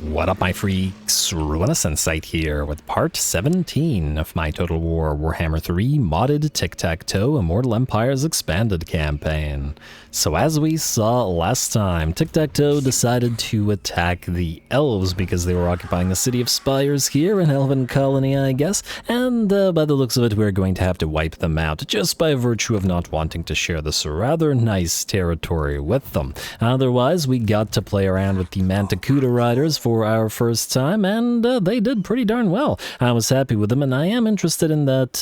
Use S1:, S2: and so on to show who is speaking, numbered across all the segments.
S1: What up, my freaks? RuinusInsight here with part 17 of my Total War Warhammer 3 modded Tiktaq'to Immortal Empires Expanded campaign. So as we saw last time, Tiktaq'to decided to attack the elves because they were occupying the city of Spires here, an elven colony I guess, and by the looks of it we're going to have to wipe them out just by virtue of not wanting to share this rather nice territory with them. Otherwise, we got to play around with the Mantiquta riders for our first time, and they did pretty darn well. I was happy with them, and I am interested in that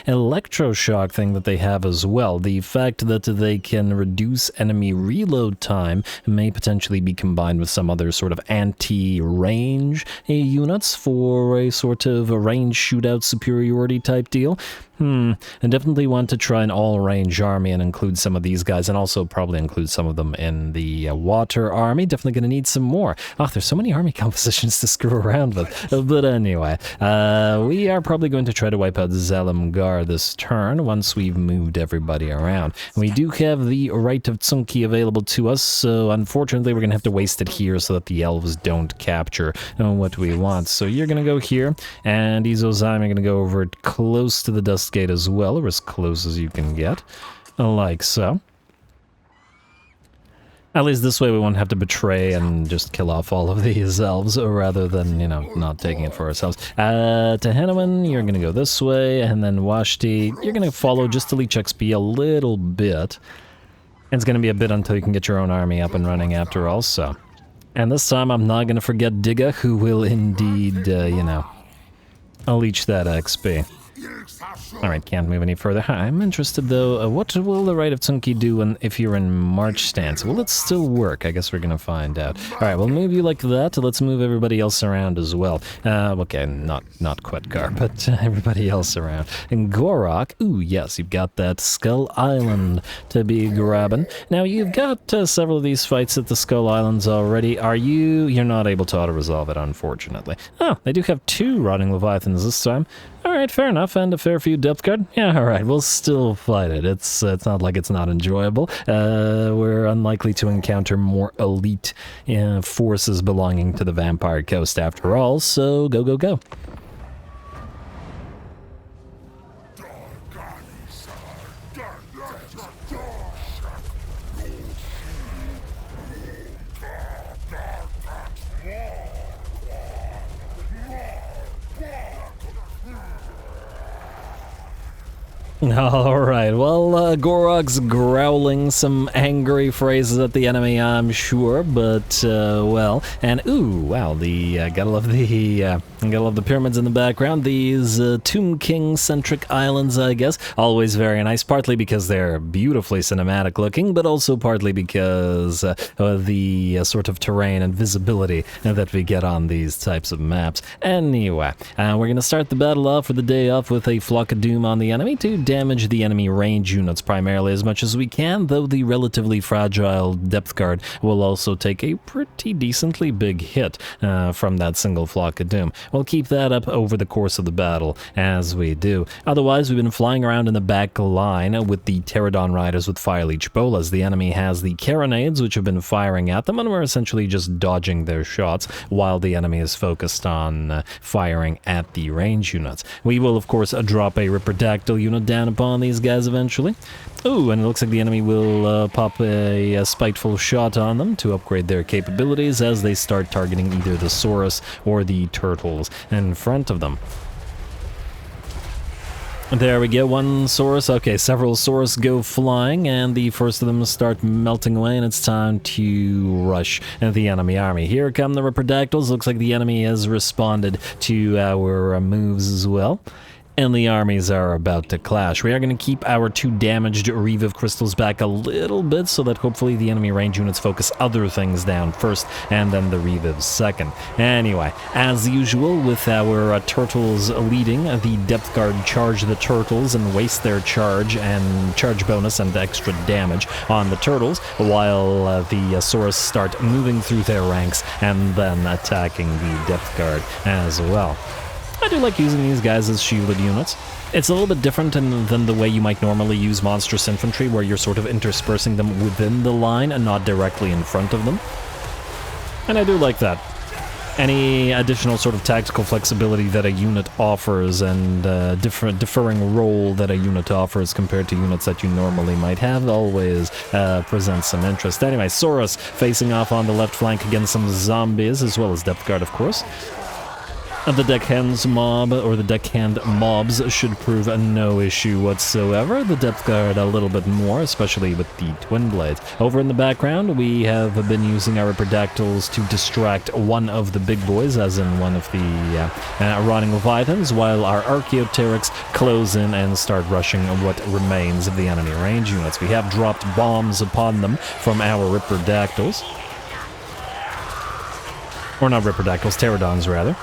S1: electroshock thing that they have as well. The fact that they can reduce enemy reload time may potentially be combined with some other sort of anti-range units for a sort of a range shootout superiority type deal. I definitely want to try an all-range army and include some of these guys, and also probably include some of them in the water army. Definitely going to need some more. Oh, there's so many army compositions to screw around with. But anyway, we are probably going to try to wipe out Zalimgar this turn once we've moved everybody around. We do have the right of Tsunki available to us, so unfortunately we're going to have to waste it here so that the elves don't capture what we want. So you're going to go here, and Izozime are going to go over close to the Dust Gate as well, or as close as you can get, like so. At least this way we won't have to betray and just kill off all of these elves, rather than, you know, not taking it for ourselves. Tehenneman, you're gonna go this way, and then Washti, you're gonna follow just to leech XP a little bit. And it's gonna be a bit until you can get your own army up and running after all, so. And this time I'm not gonna forget Digga, who will indeed, you know, leech that XP. Alright, can't move any further. I'm interested though, what will the Right of Tsunki do if you're in March stance? Will it still work? I guess we're gonna find out. Alright, we'll move you like that. Let's move everybody else around as well. Okay, not Quetgar, but everybody else around. And Gorok, ooh yes, you've got that Skull Island to be grabbing. Now you've got several of these fights at the Skull Islands already. You're not able to auto-resolve it, unfortunately. Oh, they do have 2 Rotting Leviathans this time. Alright, fair enough, and a fair few depth guard. Yeah, alright, we'll still fight it. It's not like it's not enjoyable. We're unlikely to encounter more elite forces belonging to the Vampire Coast after all, so go, go, go. Alright, well, Gorok's growling some angry phrases at the enemy, I'm sure, but, well, and, ooh, wow, gotta love the pyramids in the background, these Tomb King-centric islands, I guess, always very nice, partly because they're beautifully cinematic looking, but also partly because the sort of terrain and visibility that we get on these types of maps. Anyway, we're gonna start the battle off for the day off with a Flock of Doom on the enemy to damage the enemy range units primarily as much as we can, though the relatively fragile depth guard will also take a pretty decently big hit from that single Flock of Doom. We'll keep that up over the course of the battle as we do. Otherwise, we've been flying around in the back line with the Pterodon riders with Fire Leech Bolas. The enemy has the Carronades, which have been firing at them, and we're essentially just dodging their shots while the enemy is focused on firing at the range units. We will, of course, drop a Ripperdactyl unit down upon these guys eventually. Ooh, and it looks like the enemy will pop a spiteful shot on them to upgrade their capabilities as they start targeting either the Saurus or the turtles in front of them. There we go, one Saurus. Okay, several Saurus go flying, and the first of them start melting away, and it's time to rush the enemy army. Here come the Ripperdactyls. Looks like the enemy has responded to our moves as well. And the armies are about to clash. We are going to keep our 2 damaged Reviv crystals back a little bit so that hopefully the enemy range units focus other things down first and then the Revivs second. Anyway, as usual with our turtles leading, the depth guard charge the turtles and waste their charge and charge bonus and extra damage on the turtles while the Saurus start moving through their ranks and then attacking the depth guard as well. I do like using these guys as shielded units. It's a little bit different than the way you might normally use monstrous infantry, where you're sort of interspersing them within the line and not directly in front of them. And I do like that. any additional sort of tactical flexibility that a unit offers and differing role that a unit offers compared to units that you normally might have always presents some interest. Anyway, Saurus facing off on the left flank against some zombies, as well as Depth Guard, of course. The deckhands mob, or the deckhand mobs, should prove no issue whatsoever. The Depth Guard a little bit more, especially with the Twin Blades. Over in the background, we have been using our Ripterdactyls to distract one of the big boys, as in one of the rotting leviathans, while our Archaeopteryx close in and start rushing what remains of the enemy range units. We have dropped bombs upon them from our Ripterdactyls. Or not Ripterdactyls, Pterodons rather.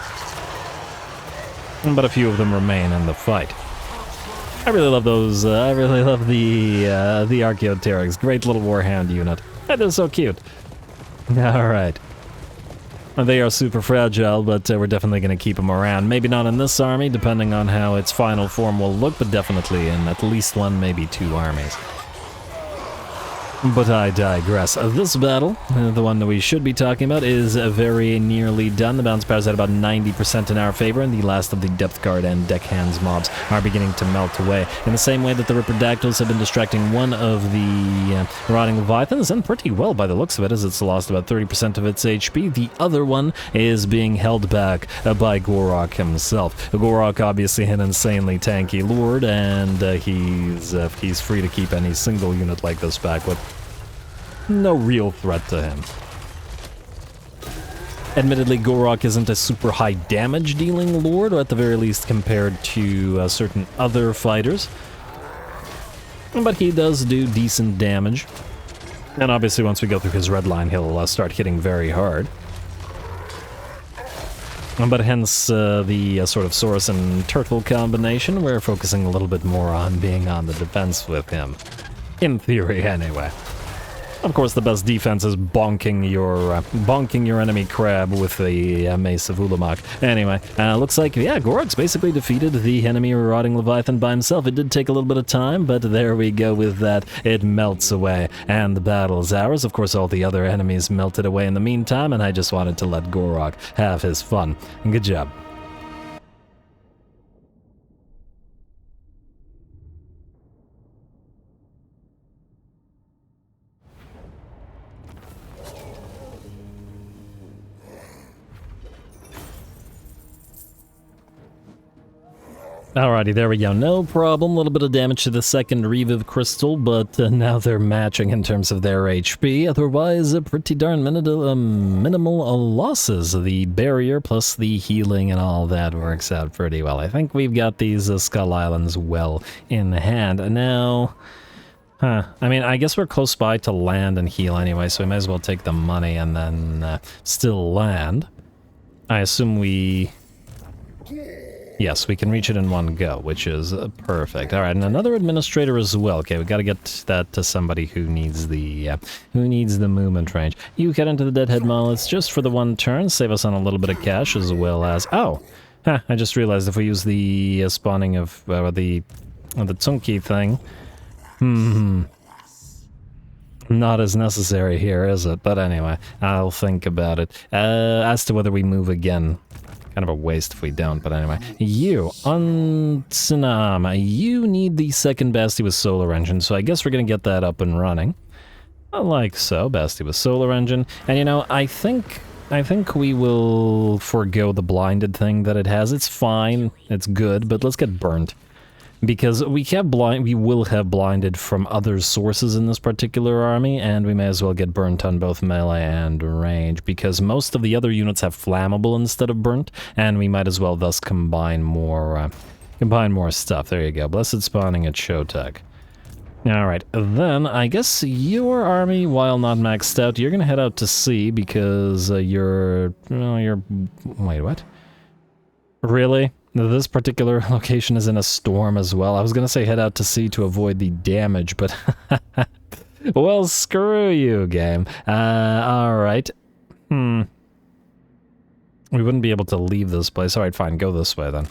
S1: But a few of them remain in the fight. I really love those, I really love the Archaeopteryx. Great little warhound unit. They're so cute. Alright. They are super fragile, but we're definitely going to keep them around. Maybe not in this army, depending on how its final form will look, but definitely in at least one, maybe two armies. But I digress. This battle, the one that we should be talking about, is very nearly done. The balance power is at about 90% in our favor, and the last of the Depth Guard and Deckhands mobs are beginning to melt away. In the same way that the Ripterdactyls have been distracting one of the rotting leviathans, and pretty well by the looks of it, as it's lost about 30% of its HP, the other one is being held back by Gorok himself. Gorok, obviously an insanely tanky lord, and he's free to keep any single unit like this back with no real threat to him. Admittedly, Gorok isn't a super high damage dealing lord, or at the very least compared to certain other fighters. But he does do decent damage. And obviously once we go through his red line, he'll start hitting very hard. But hence the sort of Saurus and Turtle combination, we're focusing a little bit more on being on the defense with him. In theory, anyway. Of course, the best defense is bonking your enemy crab with the Mace of Ulamog. Anyway, looks like, yeah, Gorok's basically defeated the enemy rotting leviathan by himself. It did take a little bit of time, but there we go with that. It melts away, and the battle is ours. Of course, all the other enemies melted away in the meantime, and I just wanted to let Gorok have his fun. Good job. Alrighty, there we go. No problem. A little bit of damage to the second Reviv Crystal, but now they're matching in terms of their HP. Otherwise, pretty darn minimal losses. The barrier plus the healing and all that works out pretty well. I think we've got these Skull Islands well in hand. Now, I mean, I guess we're close by to land and heal anyway, so we might as well take the money and then still land. I assume we... Yes, we can reach it in one go, which is perfect. All right, and another administrator as well. Okay, we got to get that to somebody who needs the movement range. You get into the Deadhead Monoliths just for the one turn, save us on a little bit of cash as well as... Oh, I just realized if we use the spawning of the Tsunki thing, not as necessary here, is it? But anyway, I'll think about it. As to whether we move again. Kind of a waste if we don't, but anyway. You, Unsanam, you need the second Basti with Solar Engine, so I guess we're gonna get that up and running. Like so, Basti with Solar Engine. And you know, I think we will forego the blinded thing that it has. It's fine, it's good, but let's get burnt. Because we will have blinded from other sources in this particular army, and we may as well get burnt on both melee and range, because most of the other units have flammable instead of burnt, and we might as well thus combine more stuff. There you go. Blessed spawning at Xhotl. Alright, then I guess your army, while not maxed out, you're gonna head out to sea because you're... Wait, what? Really? This particular location is in a storm as well. I was gonna say head out to sea to avoid the damage, but... Well, screw you, game. Alright. We wouldn't be able to leave this place. Alright, fine, go this way then.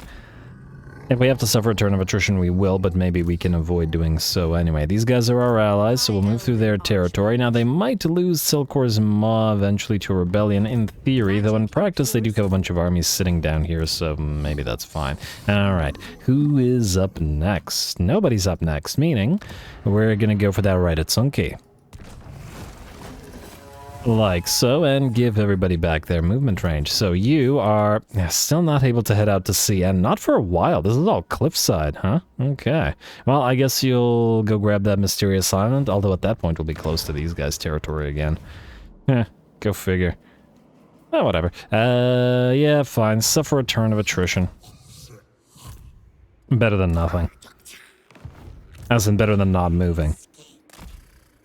S1: If we have to suffer a turn of attrition, we will, but maybe we can avoid doing so anyway. These guys are our allies, so we'll move through their territory. Now, they might lose Silcor's Maw eventually to a rebellion, in theory, though in practice they do have a bunch of armies sitting down here, so maybe that's fine. Alright, who is up next? Nobody's up next, meaning we're gonna go for that right at Sunki. Like so, and give everybody back their movement range. So you are still not able to head out to sea, and not for a while. This is all cliffside, huh? Okay. Well, I guess you'll go grab that mysterious island, although at that point we'll be close to these guys' territory again. Go figure. Oh, whatever. Yeah, fine. Suffer a turn of attrition. Better than nothing. As in better than not moving.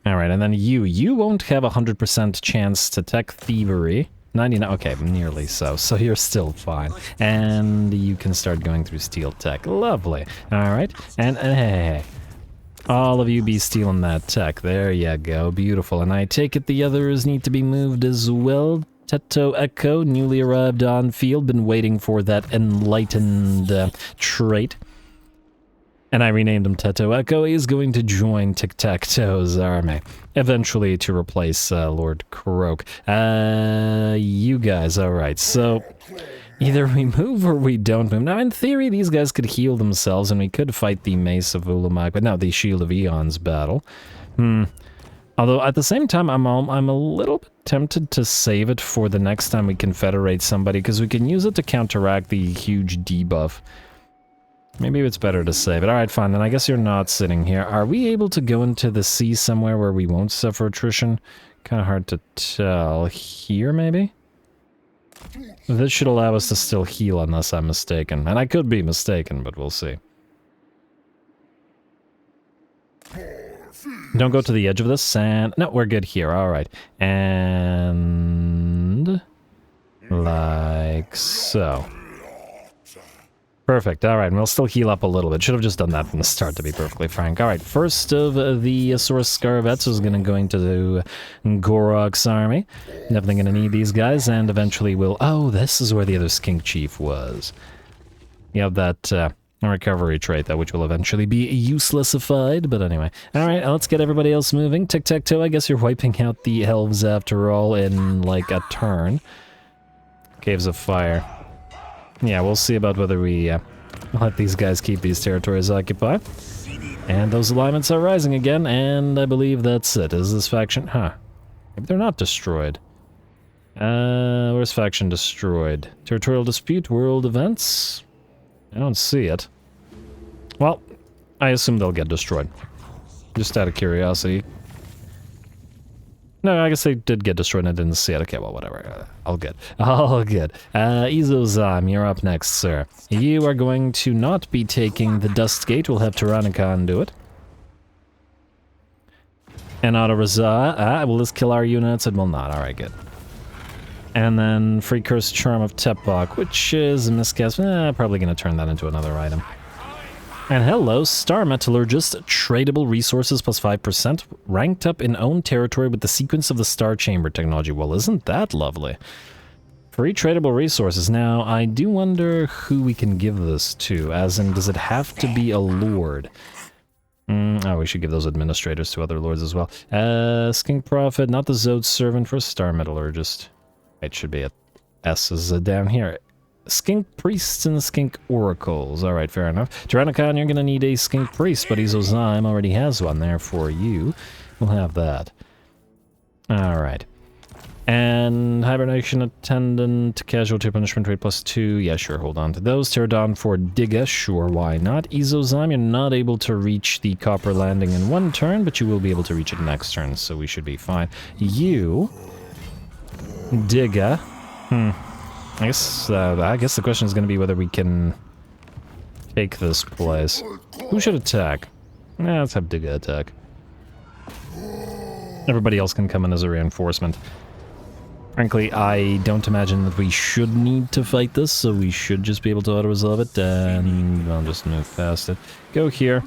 S1: Alright, and then you won't have 100% chance to tech thievery. 99, okay, nearly so. So you're still fine. And you can start going through steel tech. Lovely. Alright, and hey, all of you be stealing that tech. There you go, beautiful. And I take it the others need to be moved as well. Tiktaqto, newly arrived on field, been waiting for that enlightened trait. And I renamed him Tiktaqto. He's going to join Tiktaqto's army, eventually to replace Lord Croak. You guys, alright, so either we move or we don't move. Now, in theory, these guys could heal themselves, and we could fight the Mace of Ulamak, but no, the Shield of Eons battle. Although, at the same time, I'm a little bit tempted to save it for the next time we confederate somebody, because we can use it to counteract the huge debuff. Maybe it's better to save it. Alright, fine, then I guess you're not sitting here. Are we able to go into the sea somewhere where we won't suffer attrition? Kind of hard to tell. Here, maybe? This should allow us to still heal unless I'm mistaken. And I could be mistaken, but we'll see. Don't go to the edge of the sand. No, we're good here. Alright. And... like so. Perfect, alright, and we'll still heal up a little bit. Should have just done that from the start, to be perfectly frank. Alright, first of the Asaurus Scarvets is going to Gorok's army. Definitely going to need these guys, and eventually we'll... oh, this is where the other Skink Chief was. You have that recovery trait, though, which will eventually be uselessified, but anyway. Alright, let's get everybody else moving. Tiktaqto, I guess you're wiping out the elves after all in, like, a turn. Caves of Fire. Yeah, we'll see about whether we let these guys keep these territories occupied. And those alignments are rising again, and I believe that's it. Is this faction... huh. Maybe they're not destroyed. Where's faction destroyed? Territorial dispute, world events? I don't see it. Well, I assume they'll get destroyed. Just out of curiosity. No, I guess they did get destroyed and I didn't see it. Okay, well, whatever. All good. All good. Izozam, you're up next, sir. You are going to not be taking the Dust Gate. We'll have Tyrannicon do it. And Autoraza. Will this kill our units? It will not. Alright, good. And then Free Curse Charm of Tepok, which is a miscast. Probably going to turn that into another item. And hello, Star Metallurgist, tradable resources plus 5%, ranked up in own territory with the sequence of the Star Chamber technology. Well, isn't that lovely? Free tradable resources. Now, I do wonder who we can give this to, as in, does it have to be a lord? Oh, we should give those administrators to other lords as well. Skink Prophet, not the Zode Servant for Star Metallurgist. It should be a S is down here. Skink Priests and Skink Oracles. Alright, fair enough. Tyrannicon, you're gonna need a Skink Priest, but Izozam already has one there for you. We'll have that. Alright. And Hibernation Attendant, Casualty Punishment Rate plus 2. Yeah, sure, hold on to those. Pterodon for Digga, sure, why not? Izozam, you're not able to reach the Copper Landing in one turn, but you will be able to reach it next turn, so we should be fine. You... Digga. I guess the question is going to be whether we can take this place. Who should attack? Let's have Digga attack. Everybody else can come in as a reinforcement. Frankly, I don't imagine that we should need to fight this, so we should just be able to auto-resolve it, and I'll just move past it. Go here.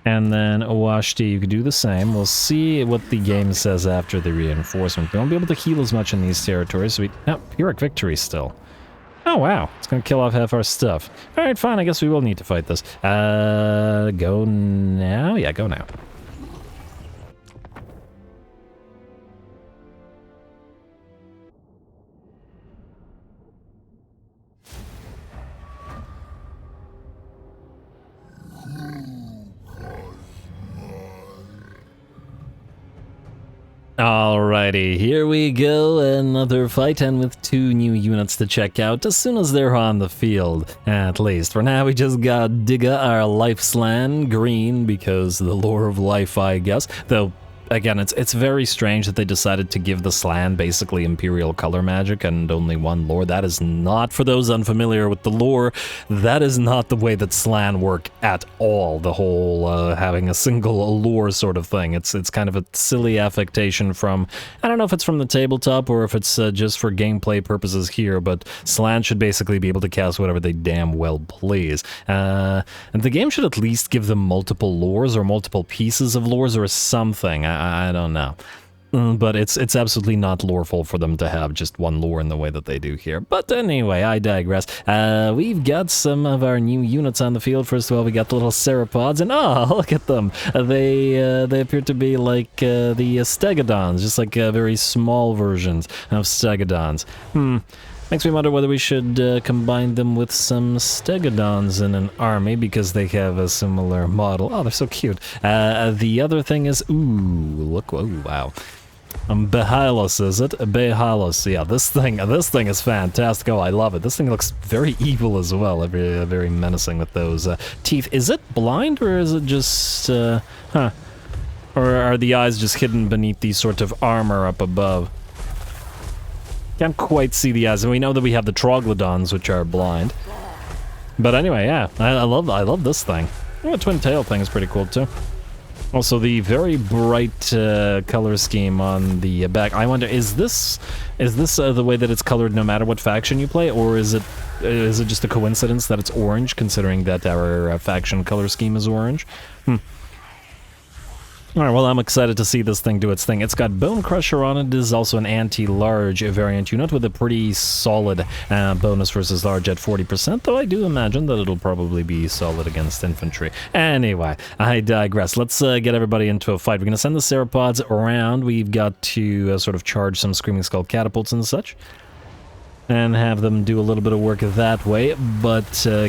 S1: And then Owashti, you could do the same. We'll see what the game says after the reinforcement. We won't be able to heal as much in these territories, so we... no, Pyrrhic Victory still. Oh, wow. It's going to kill off half our stuff. All right, fine. I guess we will need to fight this. Go now? Yeah, go now. Alrighty, here we go, another fight, and with 2 new units to check out as soon as they're on the field, at least. For now, we just got Digga, our life slan, green, because the lore of life, I guess, though... Again, it's very strange that they decided to give the Slan basically Imperial color magic and only 1 lore. That is not, for those unfamiliar with the lore, that is not the way that Slan work at all. The whole having a single lore sort of thing. It's kind of a silly affectation from, I don't know if it's from the tabletop or if it's just for gameplay purposes here, but Slan should basically be able to cast whatever they damn well please. And the game should at least give them multiple lores or multiple pieces of lores or something. I don't know. But it's absolutely not loreful for them to have just 1 lore in the way that they do here. But anyway, I digress. We've got some of our new units on the field. First of all, we got the little Ceropods, and oh, look at them. They appear to be like the Stegodons, just like very small versions of Stegodons. Makes me wonder whether we should combine them with some Stegodons in an army, because they have a similar model. Oh, they're so cute. The other thing is, ooh, look, oh, wow. BAEHALUS, is it? BAEHALUS, yeah, this thing is fantastic. Oh, I love it. This thing looks very evil as well, very menacing with those teeth. Is it blind, or is it just, Or are the eyes just hidden beneath the sort of armor up above? Can't quite see the eyes, and we know that we have the Troglodons, which are blind. But anyway, yeah, I love this thing. Oh, the twin tail thing is pretty cool too. Also, the very bright color scheme on the back. I wonder, is this the way that it's colored no matter what faction you play, or is it just a coincidence that it's orange, considering that our faction color scheme is orange? Alright, well, I'm excited to see this thing do its thing. It's got Bone Crusher on it. It is also an anti-large variant unit with a pretty solid bonus versus large at 40%, though I do imagine that it'll probably be solid against infantry. Anyway, I digress. Let's get everybody into a fight. We're going to send the Ceropods around. We've got to sort of charge some Screaming Skull catapults and such, and have them do a little bit of work that way, but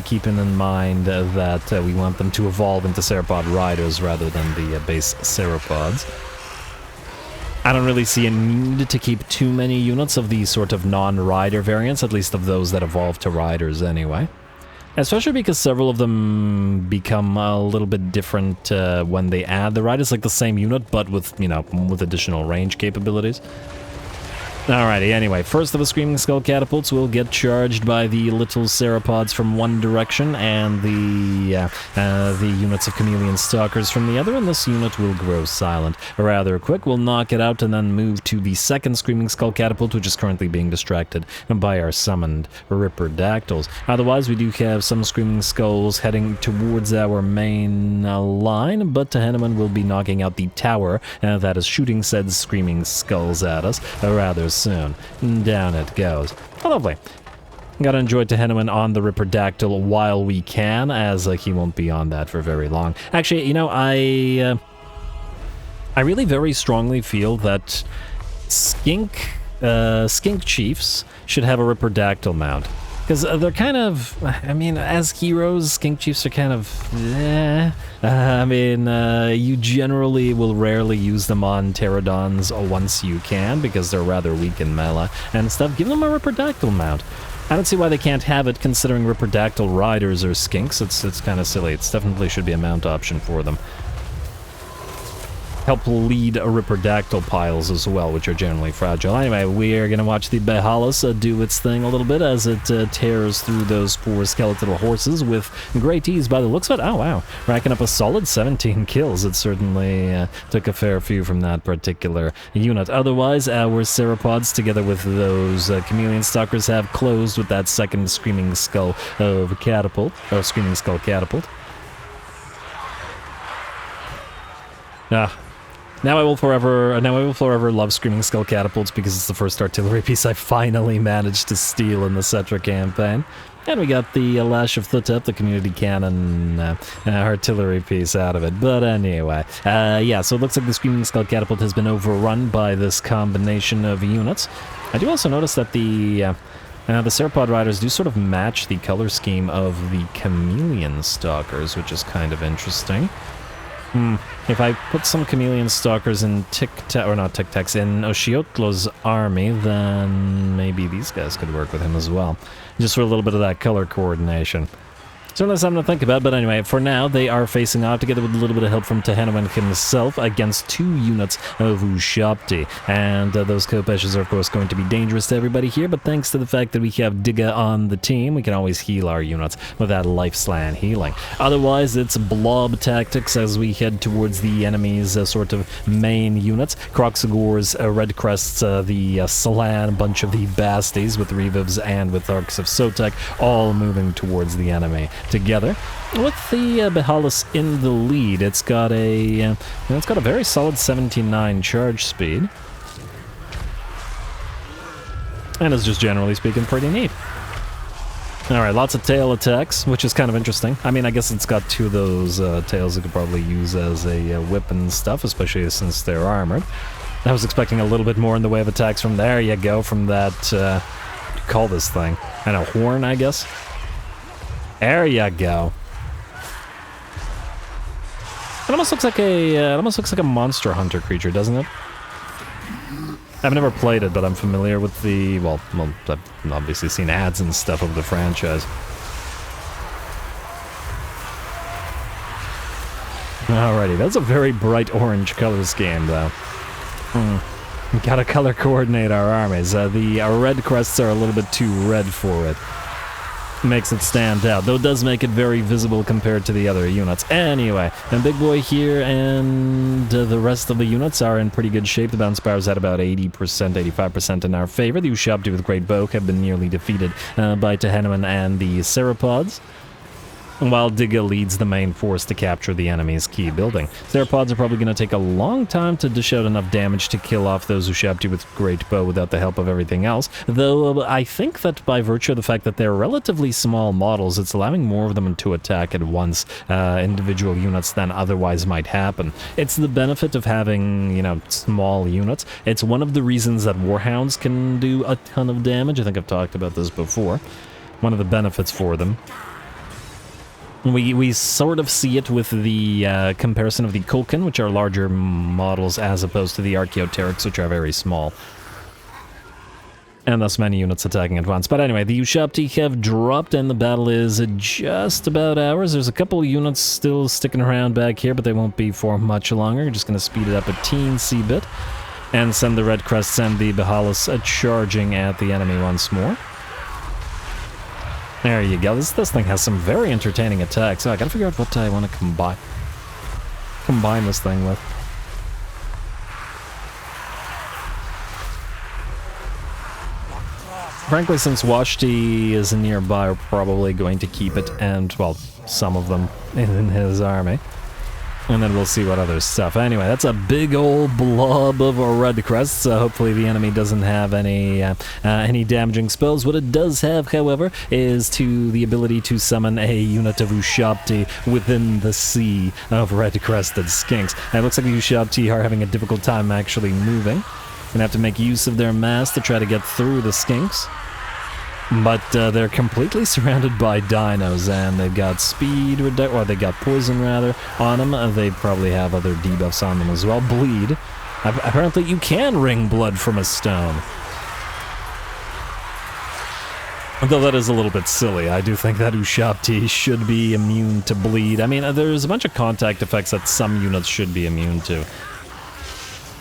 S1: keeping in mind that we want them to evolve into Ceropod Riders rather than the base Ceropods. I don't really see a need to keep too many units of these sort of non-rider variants, at least of those that evolve to riders anyway. Especially because several of them become a little bit different when they add the riders, like the same unit, but with, you know, with additional range capabilities. Alrighty, anyway, first of the Screaming Skull catapults will get charged by the little Ceropods from one direction, and the units of Chameleon Stalkers from the other, and this unit will grow silent. Rather quick, we'll knock it out and then move to the second Screaming Skull catapult, which is currently being distracted by our summoned Ripperdactyls. Otherwise, we do have some Screaming Skulls heading towards our main line, but Teheneman will be knocking out the tower that is shooting said Screaming Skulls at us rather soon. Down it goes. Oh, lovely. Gotta enjoy Teheneman on the Ripperdactyl while we can, as he won't be on that for very long. Actually, you know, I really very strongly feel that skink chiefs should have a Ripperdactyl mount. Because they're kind of, I mean, as heroes, skink chiefs are kind of, you generally will rarely use them on pterodons once you can, because they're rather weak in melee and stuff. Give them a Ripperdactyl mount. I don't see why they can't have it, considering Ripperdactyl riders are skinks. It's kind of silly. It definitely should be a mount option for them. Help lead Ripperdactyl piles as well, which are generally fragile. Anyway, we're going to watch the BAEHALUS do its thing a little bit as it tears through those poor skeletal horses with great ease by the looks of it. Oh, wow. Racking up a solid 17 kills. It certainly took a fair few from that particular unit. Otherwise, our Ceropods, together with those Chameleon Stalkers, have closed with that second Screaming Skull of catapult, or Screaming Skull catapult. Now I will forever love Screaming Skull Catapults because it's the first artillery piece I finally managed to steal in the Cetra campaign. And we got the Lash of Thutep, the community cannon artillery piece out of it. But anyway, yeah, so it looks like the Screaming Skull Catapult has been overrun by this combination of units. I do also notice that the Sauropod Riders do sort of match the color scheme of the Chameleon Stalkers, which is kind of interesting. If I put some Chameleon Stalkers in Tiktaq's, in Xhotlo's army, then maybe these guys could work with him as well. Just for a little bit of that color coordination. Certainly something to think about, but anyway, for now, they are facing off together with a little bit of help from Tehenowen himself against 2 units of Ushabti. And those Kopeshes are, of course, going to be dangerous to everybody here, but thanks to the fact that we have Digga on the team, we can always heal our units with that Life Slan healing. Otherwise, it's blob tactics as we head towards the enemy's sort of main units. Kroxagor's Red Crests, the Slan, a bunch of the Basties with Revivs and with Arcs of Sotek, all moving towards the enemy together. With the BAEHALUS in the lead, it's got a very solid 79 charge speed, and is just generally speaking pretty neat. All right, lots of tail attacks, which is kind of interesting. I mean, I guess it's got 2 of those tails it could probably use as a whip and stuff, especially since they're armored. I was expecting a little bit more in the way of attacks from there. You go from that. What do you call this thing? And a horn, I guess. There you go. It almost looks like a Monster Hunter creature, doesn't it? I've never played it, but I'm familiar with the well, I've obviously seen ads and stuff of the franchise. Alrighty, that's a very bright orange color scheme, though. Gotta color coordinate our armies. The red crests are a little bit too red for it. Makes it stand out, though it does make it very visible compared to the other units. Anyway, and Big Boy here and the rest of the units are in pretty good shape. The Bounce Powers at about 80%, 85% in our favor. The Ushabti with Great Bow have been nearly defeated by Tehenowen and the Sauropods, while Digga leads the main force to capture the enemy's key building. Sauropods are probably going to take a long time to dish out enough damage to kill off those Ushabti with Great Bow without the help of everything else, though I think that by virtue of the fact that they're relatively small models, it's allowing more of them to attack at once, individual units, than otherwise might happen. It's the benefit of having, you know, small units. It's one of the reasons that Warhounds can do a ton of damage. I think I've talked about this before. One of the benefits for them. We sort of see it with the comparison of the Kulkin, which are larger models, as opposed to the Archaeopteryx, which are very small. And thus many units attacking at once. But anyway, the Ushabti have dropped, and the battle is just about ours. There's a couple of units still sticking around back here, but they won't be for much longer. We're just going to speed it up a teensy bit, and send the Red Crests and the BAEHALUS charging at the enemy once more. There you go. This thing has some very entertaining attacks. So I gotta figure out what I want to combine this thing with. Frankly, since Washti is nearby, we're probably going to keep it and, well, some of them in his army. And then we'll see what other stuff. Anyway, that's a big old blob of red crests. Hopefully the enemy doesn't have any damaging spells. What it does have, however, is the ability to summon a unit of Ushabti within the sea of red-crested skinks. And it looks like the Ushabti are having a difficult time actually moving. Gonna have to make use of their mass to try to get through the skinks. But they're completely surrounded by dinos, and they've got speed, or they got poison rather, on them. They probably have other debuffs on them as well. Bleed. Apparently you can wring blood from a stone. Though that is a little bit silly. I do think that Ushabti should be immune to bleed. I mean, there's a bunch of contact effects that some units should be immune to.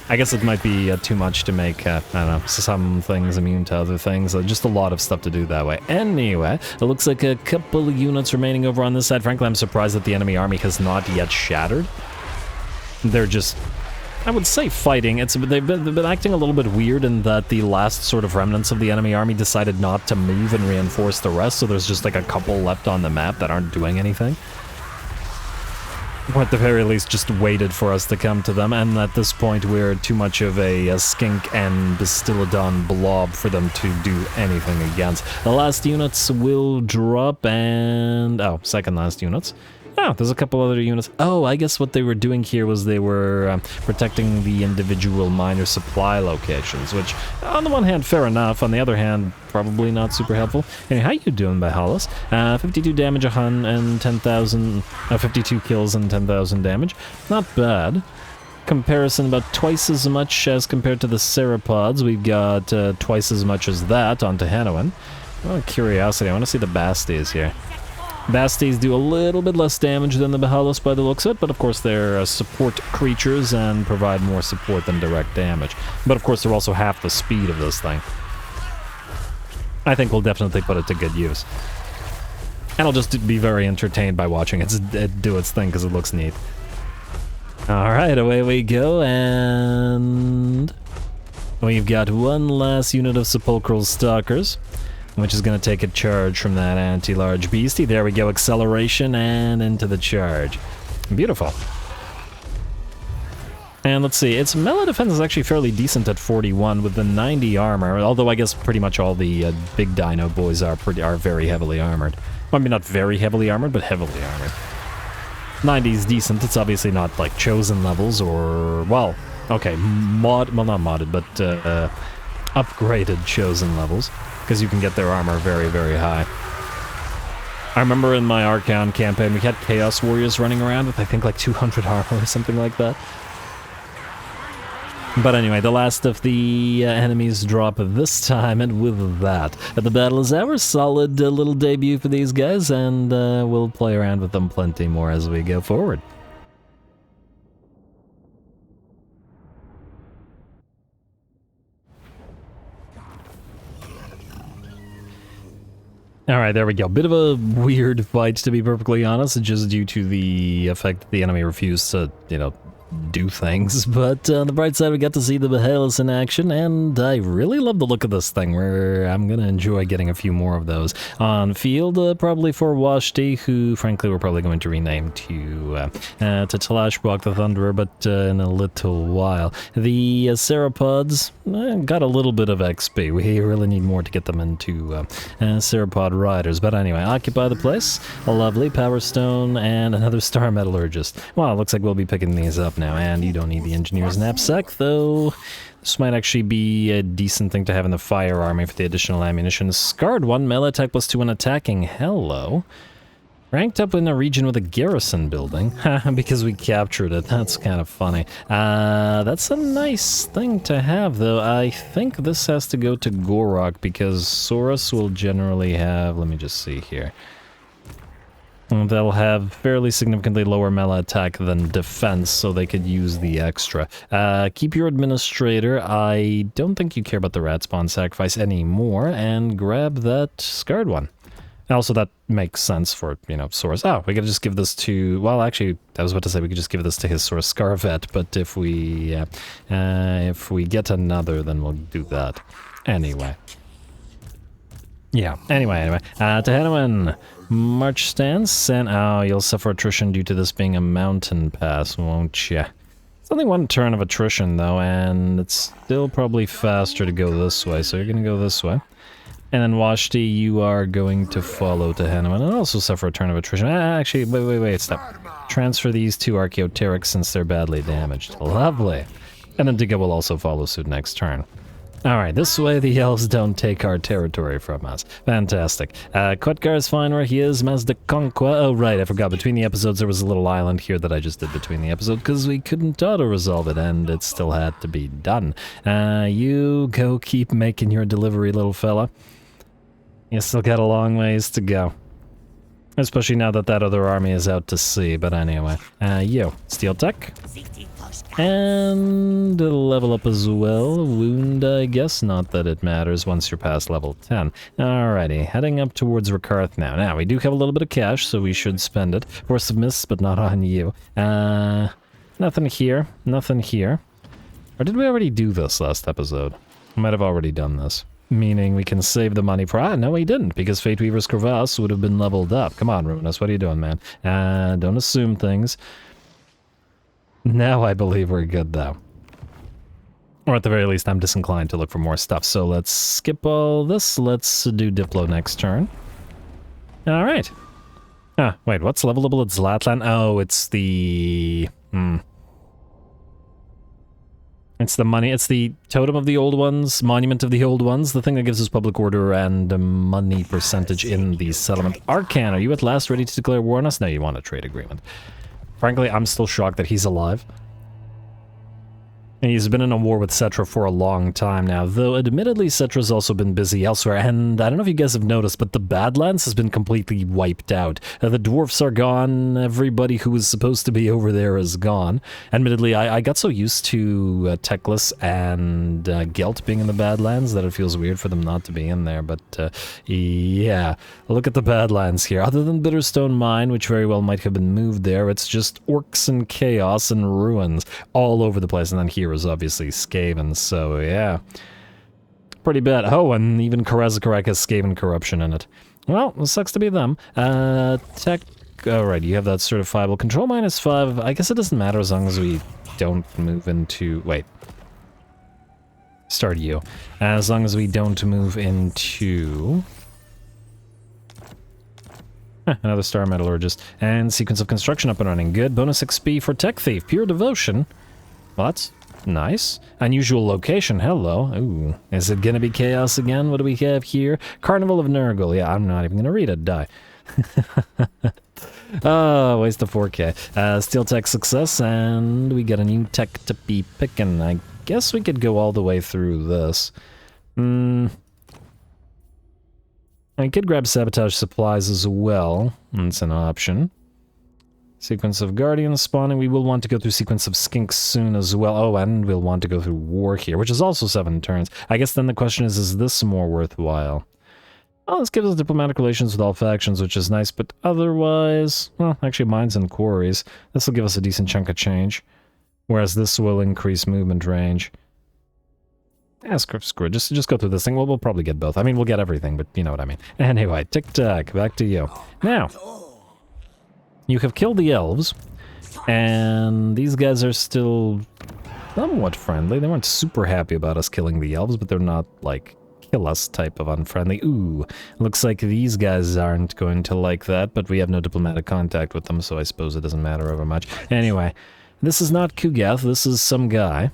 S1: I guess it might be too much to make, I don't know, some things immune to other things. Just a lot of stuff to do that way. Anyway, it looks like a couple of units remaining over on this side. Frankly, I'm surprised that the enemy army has not yet shattered. They're just, I would say, fighting. They've been acting a little bit weird in that the last sort of remnants of the enemy army decided not to move and reinforce the rest, so there's just like a couple left on the map that aren't doing anything. or at the very least just waited for us to come to them, and at this point we're too much of a skink and Bastillodon blob for them to do anything against. The last units will drop, and... oh, second last units. Oh, there's a couple other units. Oh, I guess what they were doing here was they were protecting the individual miner supply locations, which, on the one hand, fair enough. On the other hand, probably not super helpful. Anyway, how you doing, BAEHALUS? 52 damage, 110,000, 52 kills and 10,000 damage. Not bad. Comparison about twice as much as compared to the Ceropods. We've got twice as much as that on Tehanoan. Oh, curiosity, I want to see the Basties here. Basties do a little bit less damage than the BAEHALUS by the looks of it, but of course they're support creatures and provide more support than direct damage. But of course they're also half the speed of this thing. I think we'll definitely put it to good use. And I'll just be very entertained by watching it do its thing because it looks neat. Alright, away we go, and... we've got one last unit of Sepulchral Stalkers, which is going to take a charge from that anti-large beastie. There we go, acceleration and into the charge. Beautiful. And let's see, its melee defense is actually fairly decent at 41 with the 90 armor, although I guess pretty much all the big dino boys are very heavily armored. Well, I mean, not very heavily armored, but heavily armored. 90 is decent. It's obviously not like chosen levels or, well, okay, well, not modded, but upgraded chosen levels, because you can get their armor very, very high. I remember in my Archon campaign, we had Chaos Warriors running around with, I think, like 200 armor or something like that. But anyway, the last of the enemies drop this time, and with that, the battle is ours. Solid little debut for these guys, and we'll play around with them plenty more as we go forward. Alright, there we go. Bit of a weird fight, to be perfectly honest, just due to the effect that the enemy refused to, you know, do things, but on the bright side we got to see the BAEHALUS in action, and I really love the look of this thing, where I'm gonna enjoy getting a few more of those. On field, probably for Washti, who frankly we're probably going to rename to Tlaqua the Thunderer, but in a little while. The Ceropods got a little bit of XP. We really need more to get them into Ceropod Riders, but anyway, occupy the place. A lovely Power Stone and another Star Metallurgist. Well, it looks like we'll be picking these up now, and you don't need the Engineer's Knapsack, though this might actually be a decent thing to have in the Fire Army for the additional ammunition. Scarred 1, melee attack +2 when attacking. Hello. Ranked up in a region with a garrison building, because we captured it. That's kind of funny. That's a nice thing to have, though. I think this has to go to Gorok, because Saurus will generally have... let me just see here. They'll have fairly significantly lower melee attack than defense, so they could use the extra. Keep your administrator. I don't think you care about the rat spawn sacrifice anymore, and grab that scarred one. Also, that makes sense for, you know, Saurus. Oh, we could just give this to... well, actually, I was about to say we could just give this to his Saurus Scarvet, but if we get another, then we'll do that. Anyway. Yeah, anyway. Tehanoan, march stance, and oh, you'll suffer attrition due to this being a mountain pass, won't ya? It's only one turn of attrition, though, and it's still probably faster to go this way, so you're gonna go this way. And then Washti, you are going to follow Tehanoan and also suffer a turn of attrition. Actually, wait, stop. Transfer these to Archaeopteryx since they're badly damaged. Lovely. And then Digga will also follow suit next turn. Alright, this way the elves don't take our territory from us. Fantastic. Khotgar is fine where he is. Mazdakonkwa. Oh, right, I forgot. Between the episodes, there was a little island here that I just did between the episodes because we couldn't auto-resolve it, and it still had to be done. You go keep making your delivery, little fella. You still got a long ways to go. Especially now that that other army is out to sea, but anyway. You, Steel Tech. And level up as well. Wound, I guess. Not that it matters once you're past level 10. Alrighty, heading up towards Rakarth now. Now, we do have a little bit of cash, so we should spend it. Force of Mists, but not on you. Nothing here. Nothing here. Or did we already do this last episode? I might have already done this. Meaning we can save the money for... no, we didn't, because Fate Weaver's Crevasse would have been leveled up. Come on, Ruinous, what are you doing, man? Don't assume things. Now I believe we're good, though. Or at the very least, I'm disinclined to look for more stuff. So let's skip all this. Let's do Diplo next turn. All right. Ah, wait, what's levelable at Zlatlan? Oh, it's the... It's the money, it's the Totem of the Old Ones, Monument of the Old Ones, the thing that gives us public order and a money percentage in the settlement. Arcan, are you at last ready to declare war on us? No, you want a trade agreement. Frankly, I'm still shocked that he's alive. He's been in a war with Cetra for a long time now, though admittedly Cetra's also been busy elsewhere, and I don't know if you guys have noticed, but the Badlands has been completely wiped out. The dwarfs are gone, everybody who was supposed to be over there is gone. Admittedly, I got so used to Teclis and Gelt being in the Badlands that it feels weird for them not to be in there, but yeah, look at the Badlands here. Other than Bitterstone Mine, which very well might have been moved there, it's just orcs and chaos and ruins all over the place, and then here is obviously Skaven, so yeah. Pretty bad. Oh, and even Karazakarak has Skaven corruption in it. Well, it sucks to be them. Tech... Alright, you have that certifiable. Control -5. I guess it doesn't matter as long as we don't move into... Wait. Start you. As long as we don't move into... Another Star Metallurgist. And Sequence of Construction up and running. Good. Bonus XP for Tech Thief. Pure Devotion. Well, that's nice. Unusual location. Hello. Ooh. Is it gonna be chaos again? What do we have here? Carnival of Nurgle. Yeah, I'm not even gonna read it. Die. Oh, waste of 4K. Steel Tech success, and we get a new tech to be picking. I guess we could go all the way through this. I could grab Sabotage Supplies as well. That's an option. Sequence of Guardians spawning. We will want to go through Sequence of Skinks soon as well. Oh, and we'll want to go through War here, which is also 7 turns. I guess then the question is this more worthwhile? Well, this gives us diplomatic relations with all factions, which is nice, but otherwise... Well, actually, mines and quarries. This will give us a decent chunk of change. Whereas this will increase movement range. Yeah, screw it. Just go through this thing. We'll probably get both. I mean, we'll get everything, but you know what I mean. Anyway, Tic-Tac, back to you. Now... You have killed the elves, and these guys are still somewhat friendly. They weren't super happy about us killing the elves, but they're not, like, kill us type of unfriendly. Ooh, looks like these guys aren't going to like that, but we have no diplomatic contact with them, so I suppose it doesn't matter over much. Anyway, this is not Kugath, this is some guy.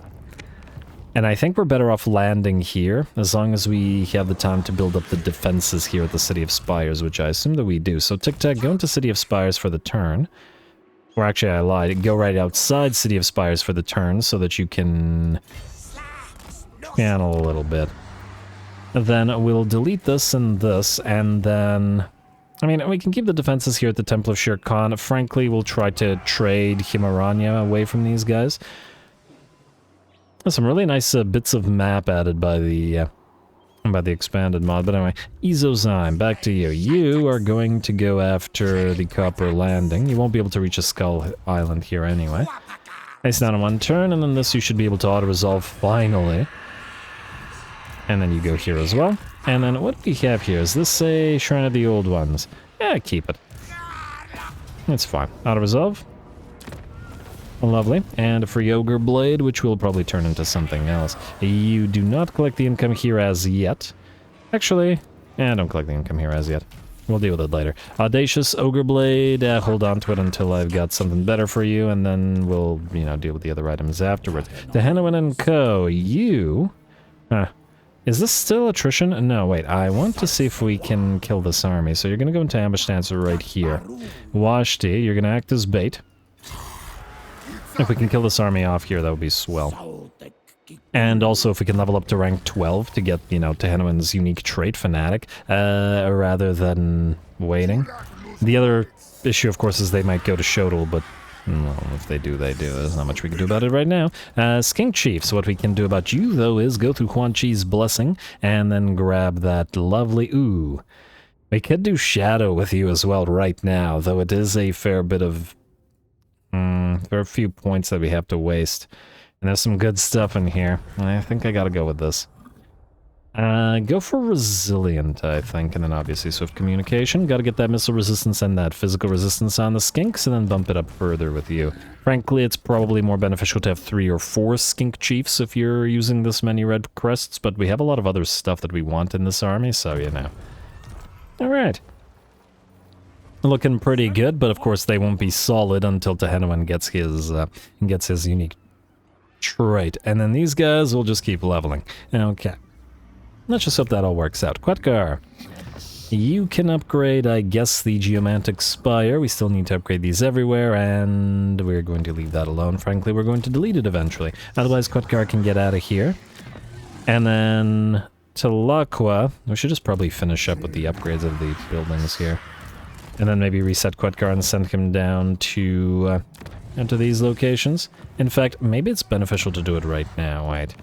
S1: And I think we're better off landing here, as long as we have the time to build up the defenses here at the City of Spires, which I assume that we do. So Tic-Tac, go into City of Spires for the turn. Or actually, I lied. Go right outside City of Spires for the turn, so that you can... channel a little bit. Then we'll delete this, and then... I mean, we can keep the defenses here at the Temple of Shere Khan. Frankly, we'll try to trade Himaranya away from these guys. There's some really nice bits of map added by the expanded mod, but anyway, Ezozyme, back to you. You are going to go after the Copper Landing. You won't be able to reach a Skull Island here anyway. Nice down in 1 turn, and then this you should be able to auto-resolve finally. And then you go here as well. And then what do we have here? Is this a Shrine of the Old Ones? Yeah, keep it. It's fine. Auto-resolve. Lovely. And a free Ogre Blade, which will probably turn into something else. You do not collect the income here as yet. Actually, don't collect the income here as yet. We'll deal with it later. Audacious Ogre Blade, hold on to it until I've got something better for you, and then we'll, you know, deal with the other items afterwards. Dehenowin and Co., you... Is this still attrition? No, wait, I want to see if we can kill this army. So you're gonna go into ambush stance right here. Washti, you're gonna act as bait. If we can kill this army off here, that would be swell. And also, if we can level up to rank 12 to get, you know, Tehenowin's unique trait, Fanatic, rather than waiting. The other issue, of course, is they might go to Xhotl, but, well, if they do, they do. There's not much we can do about it right now. Skink Chief, so what we can do about you, though, is go through Quan Chi's Blessing, and then grab that lovely... Ooh. We could do Shadow with you as well right now, though it is a fair bit of... there are a few points that we have to waste. And there's some good stuff in here. I think I gotta go with this. Go for resilient, I think, and then obviously swift communication. Gotta get that missile resistance and that physical resistance on the skinks, and then bump it up further with you. Frankly, it's probably more beneficial to have 3 or 4 skink chiefs if you're using this many red crests, but we have a lot of other stuff that we want in this army, so you know. Alright. Looking pretty good, but of course they won't be solid until Tehenowin gets his unique trait. And then these guys will just keep leveling. Okay. Let's just hope that all works out. Quetgar, you can upgrade, I guess, the Geomantic Spire. We still need to upgrade these everywhere, and we're going to leave that alone. Frankly, we're going to delete it eventually. Otherwise, Quetgar can get out of here. And then Tlaqua, we should just probably finish up with the upgrades of the buildings here. And then maybe reset Quetgar and send him down to these locations. In fact, maybe it's beneficial to do it right now. Wait.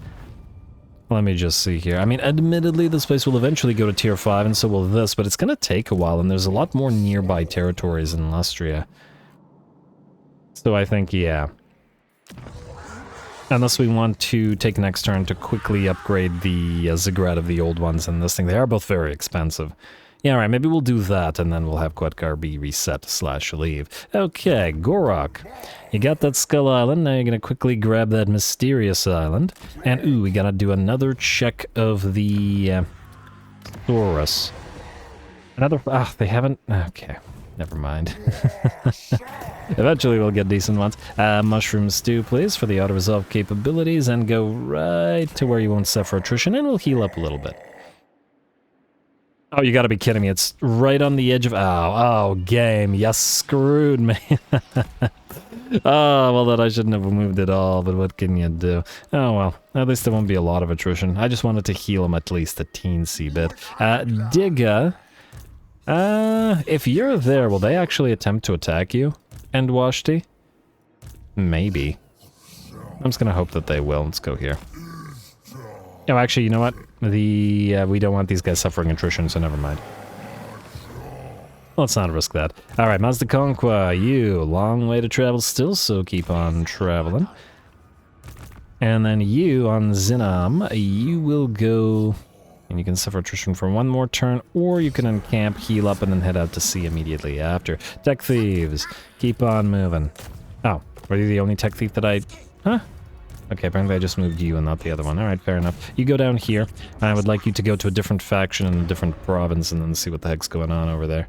S1: Let me just see here. I mean, admittedly, this place will eventually go to tier 5, and so will this, but it's going to take a while, and there's a lot more nearby territories in Lustria. So I think, yeah. Unless we want to take next turn to quickly upgrade the ziggurat of the old ones and this thing. They are both very expensive. Yeah, alright, maybe we'll do that, and then we'll have Quetgar be reset/leave. Okay, Gorok. You got that Skull Island, now you're gonna quickly grab that Mysterious Island. And, ooh, we gotta do another check of the, Taurus. Another, they haven't, okay, never mind. Eventually we'll get decent ones. Mushroom Stew, please, for the auto-resolve capabilities, and go right to where you won't suffer attrition, and we'll heal up a little bit. Oh, you gotta be kidding me. It's right on the edge of... Oh, game. You screwed me. Oh, well, then I shouldn't have moved at all, but what can you do? Oh, well. At least there won't be a lot of attrition. I just wanted to heal him at least a teensy bit. Digga. If you're there, will they actually attempt to attack you? And Washti? Maybe. I'm just gonna hope that they will. Let's go here. Oh, actually, you know what? We don't want these guys suffering attrition, so never mind. Let's not risk that. Alright, Mazda Conqua, you. Long way to travel still, so keep on traveling. And then you, on Zinam, you will go... And you can suffer attrition for one more turn, or you can encamp, heal up, and then head out to sea immediately after. Tech Thieves, keep on moving. Oh, were you the only Tech Thief that I... Huh? Okay, apparently I just moved you and not the other one. Alright, fair enough. You go down here. I would like you to go to a different faction in a different province and then see what the heck's going on over there.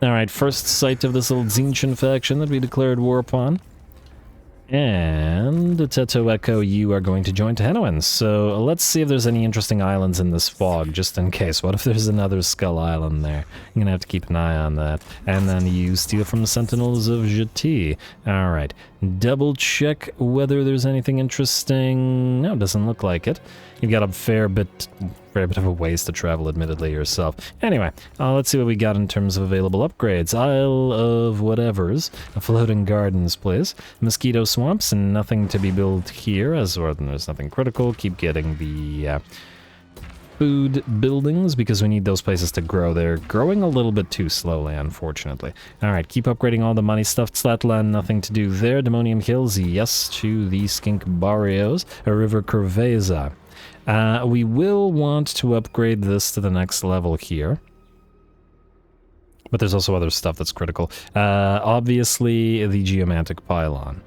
S1: Alright, first sight of this old Tzeentchian faction that we declared war upon. And Teto Echo, you are going to join Tehenowin. So let's see if there's any interesting islands in this fog, just in case. What if there's another Skull Island there? I'm gonna have to keep an eye on that. And then you steal from the Sentinels of Xhotl. Alright, double check whether there's anything interesting. No, it doesn't look like it. You've got a fair bit of a ways to travel, admittedly, yourself. Anyway, let's see what we got in terms of available upgrades. Isle of whatevers. Floating gardens, please. Mosquito swamps, and nothing to be built here, as or there's nothing critical. Keep getting the food buildings, because we need those places to grow. They're growing a little bit too slowly, unfortunately. Alright, keep upgrading all the money stuff. Tzlatlan, nothing to do there. Demonium Hills, yes to the Skink Barrios. A River Curveza. We will want to upgrade this to the next level here. But there's also other stuff that's critical. Obviously, the Geomantic Pylon.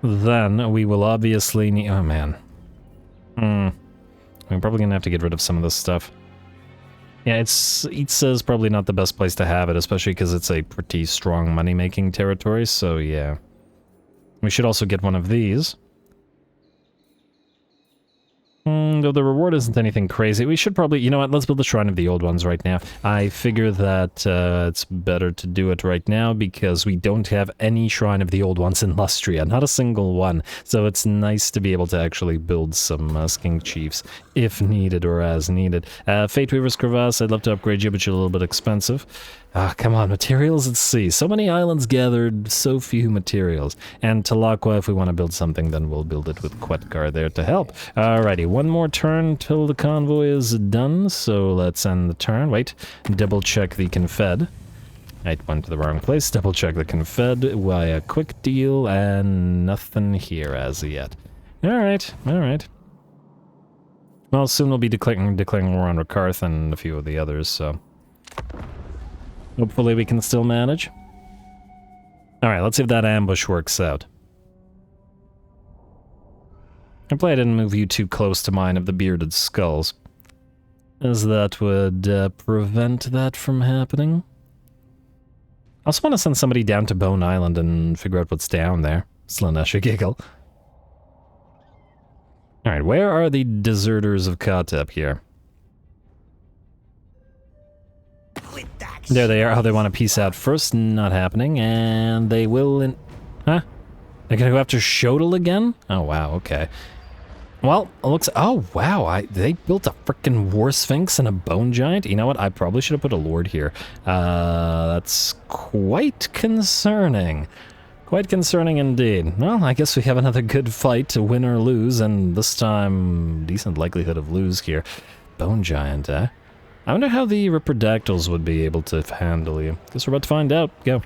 S1: Then we will obviously need... Oh, man. We're probably going to have to get rid of some of this stuff. Yeah, Itza's probably not the best place to have it, especially because it's a pretty strong money-making territory, so yeah. We should also get one of these. Though the reward isn't anything crazy, we should probably... You know what, let's build the Shrine of the Old Ones right now. I figure that it's better to do it right now because we don't have any Shrine of the Old Ones in Lustria. Not a single one. So it's nice to be able to actually build some Skink Chiefs if needed or as needed. Fate Weaver's Crevasse, I'd love to upgrade you, but you're a little bit expensive. Come on, materials at sea. So many islands gathered, so few materials. And Tlaqua, if we want to build something, then we'll build it with Quetgar there to help. Alrighty, one more turn till the convoy is done, so let's end the turn. Wait, double check the Confed. I went to the wrong place. Double check the Confed via quick deal, and nothing here as yet. Alright, alright. Well, soon we'll be declaring war on Rakarth and a few of the others, so... hopefully we can still manage. Alright, let's see if that ambush works out. Hopefully I didn't move you too close to mine of the bearded skulls, as that would prevent that from happening. I also want to send somebody down to Bone Island and figure out what's down there. Slanesh a giggle. Alright, where are the deserters of Katep here? There they are. Oh, they want to peace out first. Not happening. And they will in... Huh? They're gonna go after Xhotl again? Oh, wow, okay. Well, it looks... Oh, wow, they built a frickin' War Sphinx and a Bone Giant? You know what? I probably should have put a Lord here. That's quite concerning. Quite concerning indeed. Well, I guess we have another good fight to win or lose, and this time, decent likelihood of lose here. Bone Giant, eh? I wonder how the Ripperdactyls would be able to handle you. Guess we're about to find out. Go.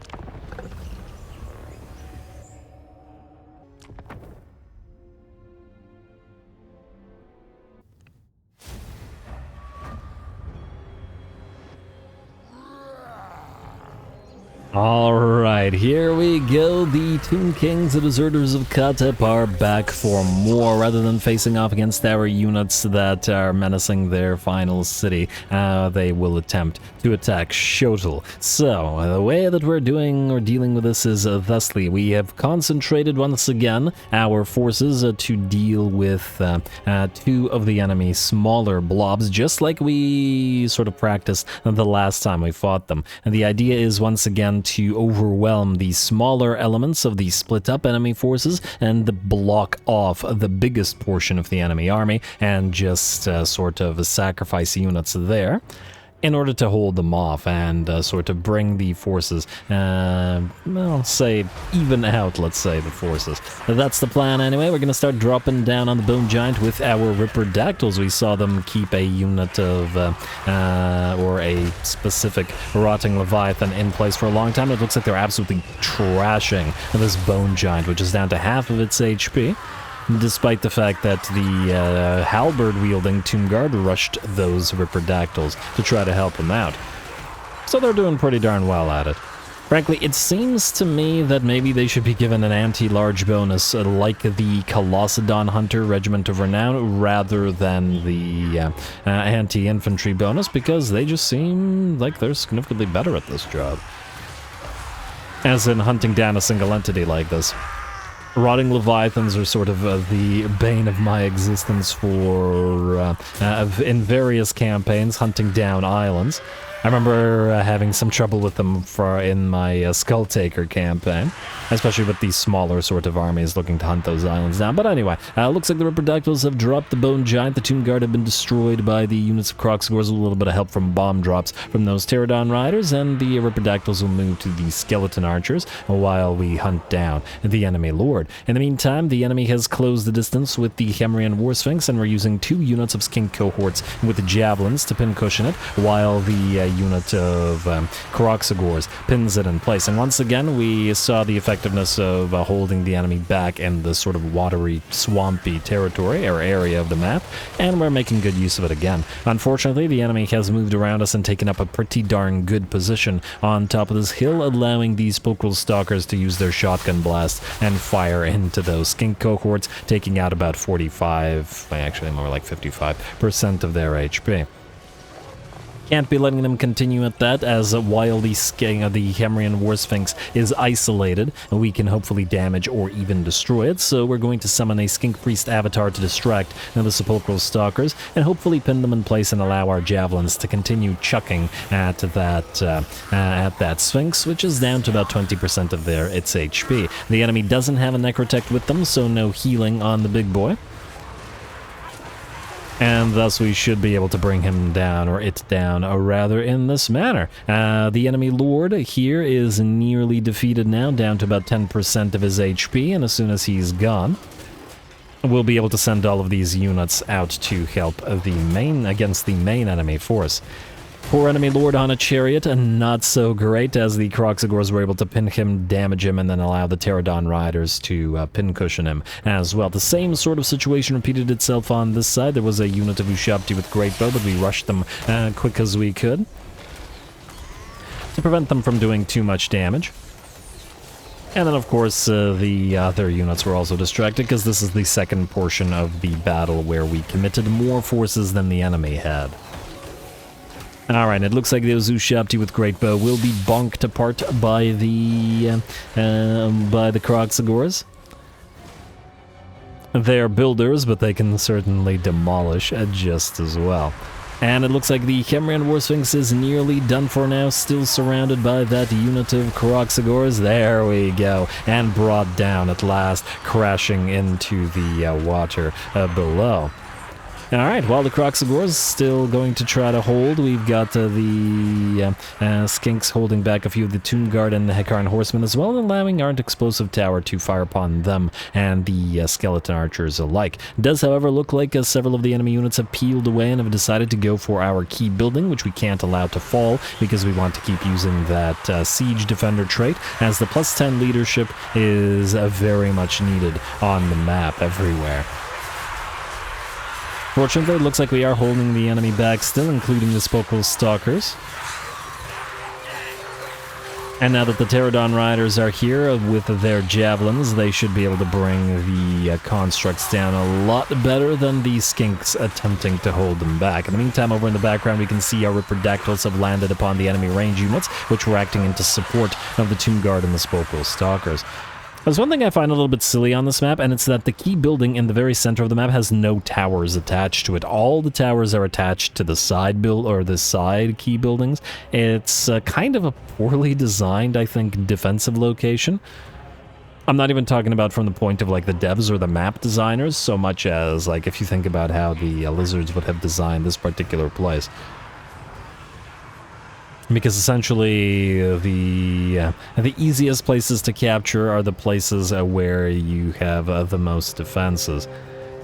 S1: Alright, here we go. The Tomb Kings, the Deserters of Katep, are back for more. Rather than facing off against our units that are menacing their final city, they will attempt to attack Xhotl. So, the way that we're doing or dealing with this is thusly. We have concentrated once again our forces to deal with two of the enemy's smaller blobs, just like we sort of practiced the last time we fought them. And the idea is once again to overwhelm the smaller elements of the split up enemy forces and block off the biggest portion of the enemy army and just sort of sacrifice units there in order to hold them off and sort of bring the forces, well, say, even out, let's say, the forces. That's the plan anyway. We're going to start dropping down on the Bone Giant with our Ripperdactyls. We saw them keep a unit of, or a specific Rotting Leviathan in place for a long time. It looks like they're absolutely trashing this Bone Giant, which is down to half of its HP. Despite the fact that the halberd-wielding Tomb Guard rushed those Ripperdactyls to try to help them out. So they're doing pretty darn well at it. Frankly, it seems to me that maybe they should be given an anti-large bonus like the Colossedon Hunter Regiment of Renown rather than the anti-infantry bonus, because they just seem like they're significantly better at this job. As in hunting down a single entity like this. Rotting Leviathans are sort of the bane of my existence for, in various campaigns, hunting down islands. I remember having some trouble with them in my Skulltaker campaign, especially with these smaller sort of armies looking to hunt those islands down. But anyway, looks like the Ripperdactyls have dropped the Bone Giant. The Tomb Guard have been destroyed by the units of Kroxigors, with a little bit of help from bomb drops from those Pterodon Riders, and the Ripperdactyls will move to the Skeleton Archers while we hunt down the enemy Lord. In the meantime, the enemy has closed the distance with the Hemrian War Sphinx, and we're using 2 units of Skink Cohorts with javelins to pincushion it, while the unit of Kroxigors pins it in place. And once again, we saw the effectiveness of holding the enemy back in the sort of watery, swampy territory or area of the map, and we're making good use of it again. Unfortunately, the enemy has moved around us and taken up a pretty darn good position on top of this hill, allowing these Sepulchral Stalkers to use their shotgun blast and fire into those Skink Cohorts, taking out about 45, actually more like 55% of their HP. Can't be letting them continue at that, as while the Hemrian War Sphinx is isolated, we can hopefully damage or even destroy it, so we're going to summon a Skink Priest avatar to distract the Sepulchral Stalkers, and hopefully pin them in place and allow our javelins to continue chucking at that Sphinx, which is down to about 20% of its HP. The enemy doesn't have a Necrotect with them, so no healing on the big boy. And thus we should be able to bring him down, or it down, or rather, in this manner. The enemy Lord here is nearly defeated now, down to about 10% of his HP, and as soon as he's gone, we'll be able to send all of these units out to help against the main enemy force. Poor enemy lord on a chariot, and not so great, as the Kroxigors were able to pin him, damage him, and then allow the Pterodon riders to pincushion him as well. The same sort of situation repeated itself on this side. There was a unit of Ushabti with great bow, but we rushed them quick as we could to prevent them from doing too much damage. And then, of course, the other units were also distracted, because this is the second portion of the battle where we committed more forces than the enemy had. Alright, it looks like those Ushabti with great bow will be bonked apart by the Kroxigors. They're builders, but they can certainly demolish just as well. And it looks like the Khemrian War Sphinx is nearly done for now, still surrounded by that unit of Kroxigors. There we go, and brought down at last, crashing into the water below. Alright, while the Kroxigors still going to try to hold, we've got the Skinks holding back a few of the Tomb Guard and the Hekaran Horsemen as well, allowing Arndt Explosive Tower to fire upon them and the Skeleton Archers alike. It does, however, look like several of the enemy units have peeled away and have decided to go for our key building, which we can't allow to fall because we want to keep using that Siege Defender trait, as the +10 leadership is very much needed on the map everywhere. Fortunately, it looks like we are holding the enemy back still, including the Spokal Stalkers. And now that the Pterodon Riders are here with their javelins, they should be able to bring the constructs down a lot better than the Skinks attempting to hold them back. In the meantime, over in the background, we can see our Ripterdactyls have landed upon the enemy range units, which were acting into support of the Tomb Guard and the Spokal Stalkers. There's one thing I find a little bit silly on this map, and it's that the key building in the very center of the map has no towers attached to it. All the towers are attached to the side the side key buildings. It's kind of a poorly designed, I think, defensive location. I'm not even talking about from the point of like the devs or the map designers, so much as like if you think about how the Lizards would have designed this particular place. Because essentially the easiest places to capture are the places where you have the most defenses.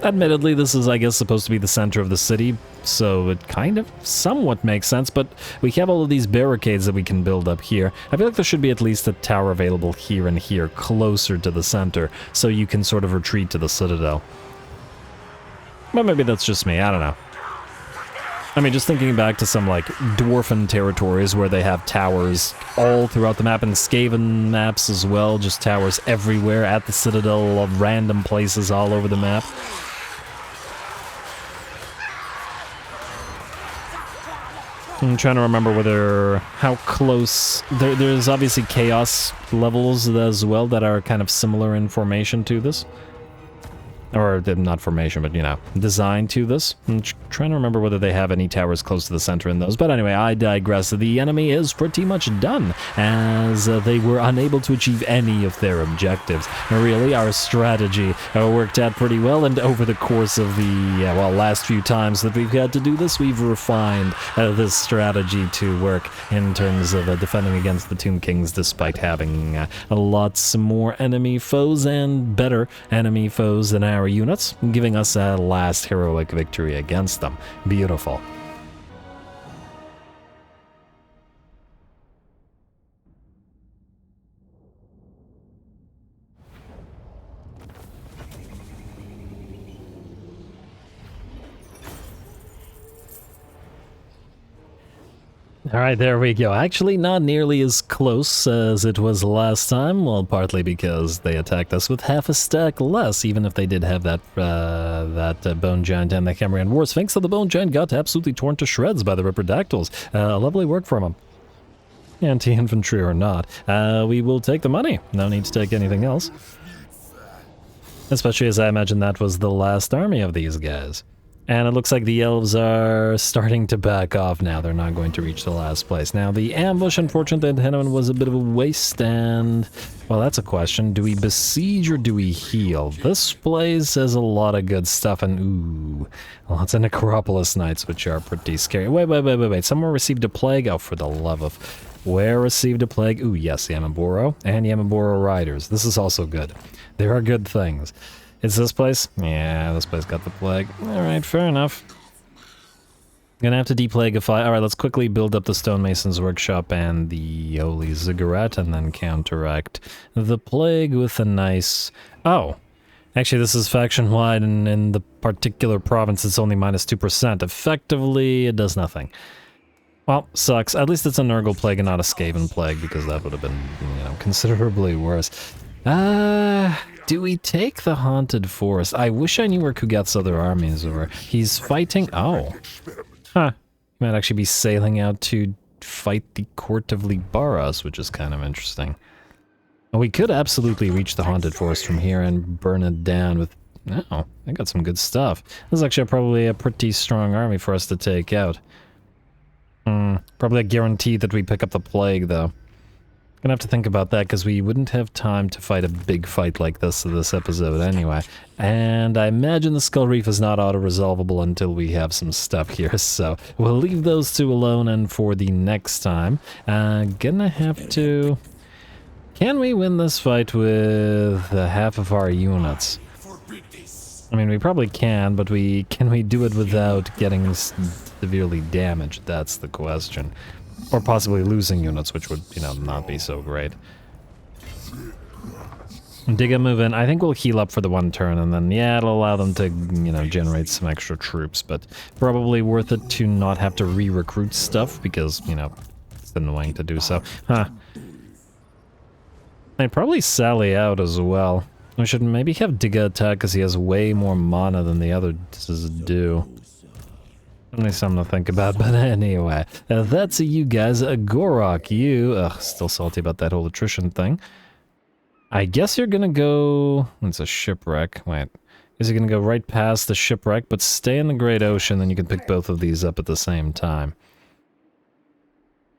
S1: Admittedly, this is, I guess, supposed to be the center of the city, so it kind of somewhat makes sense, but we have all of these barricades that we can build up here. I feel like there should be at least a tower available here and here, closer to the center, so you can sort of retreat to the citadel. But maybe that's just me, I don't know. I mean, just thinking back to some, like, dwarfen territories where they have towers all throughout the map, and Skaven maps as well, just towers everywhere at the Citadel, of random places all over the map. I'm trying to remember how close... There's obviously chaos levels as well that are kind of similar in formation to this. Or, not formation, but, you know, design to this. I'm trying to remember whether they have any towers close to the center in those. But anyway, I digress. The enemy is pretty much done, as they were unable to achieve any of their objectives. Really, our strategy worked out pretty well, and over the course of the, last few times that we've had to do this, we've refined this strategy to work in terms of defending against the Tomb Kings, despite having lots more enemy foes and better enemy foes than our units, giving us a last heroic victory against them. Beautiful. Alright, there we go. Actually, not nearly as close as it was last time. Well, partly because they attacked us with half a stack less, even if they did have that Bone Giant and the Khemrian War Sphinx. So the Bone Giant got absolutely torn to shreds by the Ripterdactyls. Lovely work from him. Anti-infantry or not. We will take the money. No need to take anything else. Especially as I imagine that was the last army of these guys. And it looks like the elves are starting to back off now. They're not going to reach the last place. Now, the ambush, unfortunately, at Henneman was a bit of a waste, and... well, that's a question. Do we besiege or do we heal? This place has a lot of good stuff, and ooh... lots of Necropolis Knights, which are pretty scary. Wait. Someone received a plague? Oh, for the love of... where received a plague? Ooh, yes, Yamaboro. And Yamaboro Riders. This is also good. There are good things. It's this place? Yeah, this place got the plague. Alright, fair enough. Gonna have to deplagueify. Alright, let's quickly build up the Stonemason's Workshop and the Holy Ziggurat, and then counteract the plague with a nice... Oh! Actually, this is faction-wide, and in the particular province it's only minus 2%. Effectively, it does nothing. Well, sucks. At least it's a Nurgle plague and not a Skaven plague, because that would have been, you know, considerably worse. Do we take the Haunted Forest? I wish I knew where Kugat's other armies were. He's fighting... Oh. Huh. He might actually be sailing out to fight the Court of Libaras, which is kind of interesting. Well, we could absolutely reach the Haunted Forest from here and burn it down with... Oh, I got some good stuff. This is actually probably a pretty strong army for us to take out. Probably a guarantee that we pick up the plague, though. Gonna have to think about that, because we wouldn't have time to fight a big fight like this episode anyway. And I imagine the Skull Reef is not auto-resolvable until we have some stuff here, so we'll leave those two alone, and for the next time, gonna have to... Can we win this fight with half of our units? I mean, we probably can, but can we do it without getting severely damaged? That's the question. Or possibly losing units, which would, you know, not be so great. Dig a move in. I think we'll heal up for the one turn, and then, yeah, it'll allow them to, you know, generate some extra troops, but probably worth it to not have to re-recruit stuff, because, you know, it's annoying to do so. Huh. I'd probably sally out as well. We should maybe have Digga attack, because he has way more mana than the others do. Only something to think about, but anyway. That's you guys. Gorok, you... Ugh, still salty about that whole attrition thing. I guess you're gonna go... It's a shipwreck. Wait. Is he gonna go right past the shipwreck, but stay in the Great Ocean, then you can pick both of these up at the same time.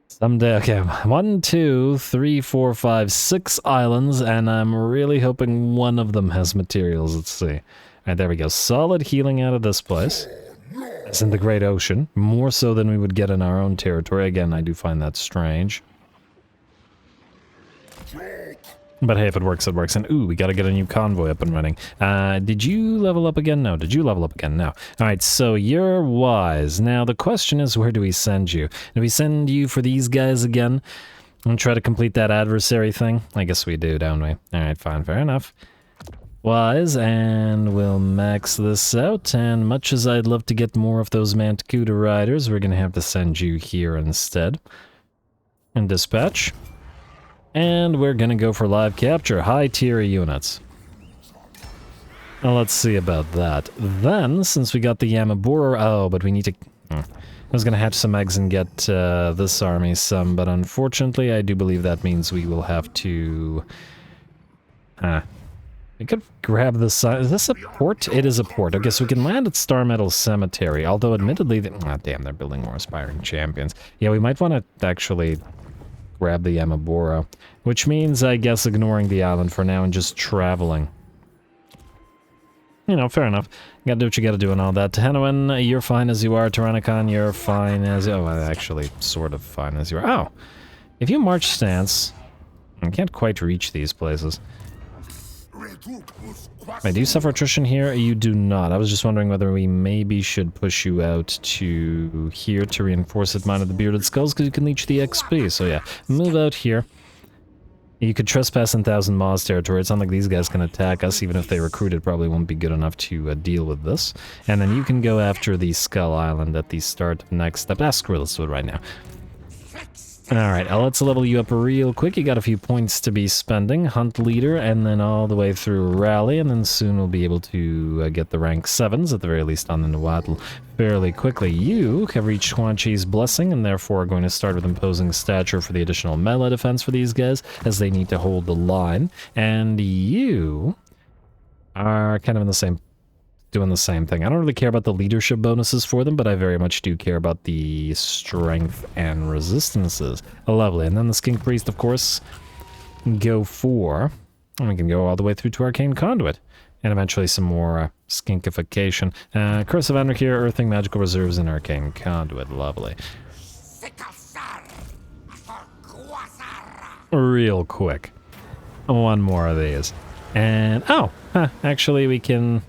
S1: Someday, okay, 1, 2, 3, 4, 5, 6 islands, and I'm really hoping one of them has materials. Let's see. Alright, there we go. Solid healing out of this place. It's in the Great Ocean. More so than we would get in our own territory. Again, I do find that strange. But hey, if it works, it works. And ooh, we gotta get a new convoy up and running. Did you level up again? No. Did you level up again? No. Alright, so you're wise. Now, the question is, where do we send you? Do we send you for these guys again? And try to complete that adversary thing? I guess we do, don't we? Alright, fine, fair enough. Wise, and we'll max this out, and much as I'd love to get more of those Manticuda riders, we're gonna have to send you here instead. And dispatch. And we're gonna go for live capture, high tier units. Now let's see about that. Then, since we got the Yamabura, oh, but we need to... I was gonna hatch some eggs and get this army some, but unfortunately I do believe that means we will have to... We could grab this... is this a port? It is a port. Okay, so we can land at Star Metal Cemetery, although admittedly... damn, they're building more aspiring champions. Yeah, we might want to actually grab the Yamabura, which means, I guess, ignoring the island for now and just traveling. You know, fair enough. You gotta do what you gotta do and all that. Tehenoan, you're fine as you are. Tyrannicon, you're fine as... Oh, actually, sort of fine as you are. Oh! If you march stance... I can't quite reach these places. Wait, do you suffer attrition here? You do not. I was just wondering whether we maybe should push you out to here to reinforce it, Mine of the Bearded Skulls, because you can leech the XP. So yeah, move out here. You could trespass in Thousand Maws territory. It's not like these guys can attack us, even if they recruited, probably won't be good enough to deal with this. And then you can go after the Skull Island at the start of next step. Screw this right now. Alright, let's level you up real quick. You got a few points to be spending. Hunt Leader, and then all the way through Rally, and then soon we'll be able to get the rank 7s, at the very least on the Xhotl, fairly quickly. You have reached Quan Chi's Blessing, and therefore are going to start with Imposing Stature for the additional melee defense for these guys, as they need to hold the line. And you are kind of in the same... doing the same thing. I don't really care about the leadership bonuses for them, but I very much do care about the strength and resistances. Lovely. And then the Skink Priest, of course, go for... And we can go all the way through to Arcane Conduit. And eventually some more skinkification. Curse of Anarchy, Earthing, Magical Reserves, and Arcane Conduit. Lovely. Real quick. One more of these. And... oh! Actually, we can...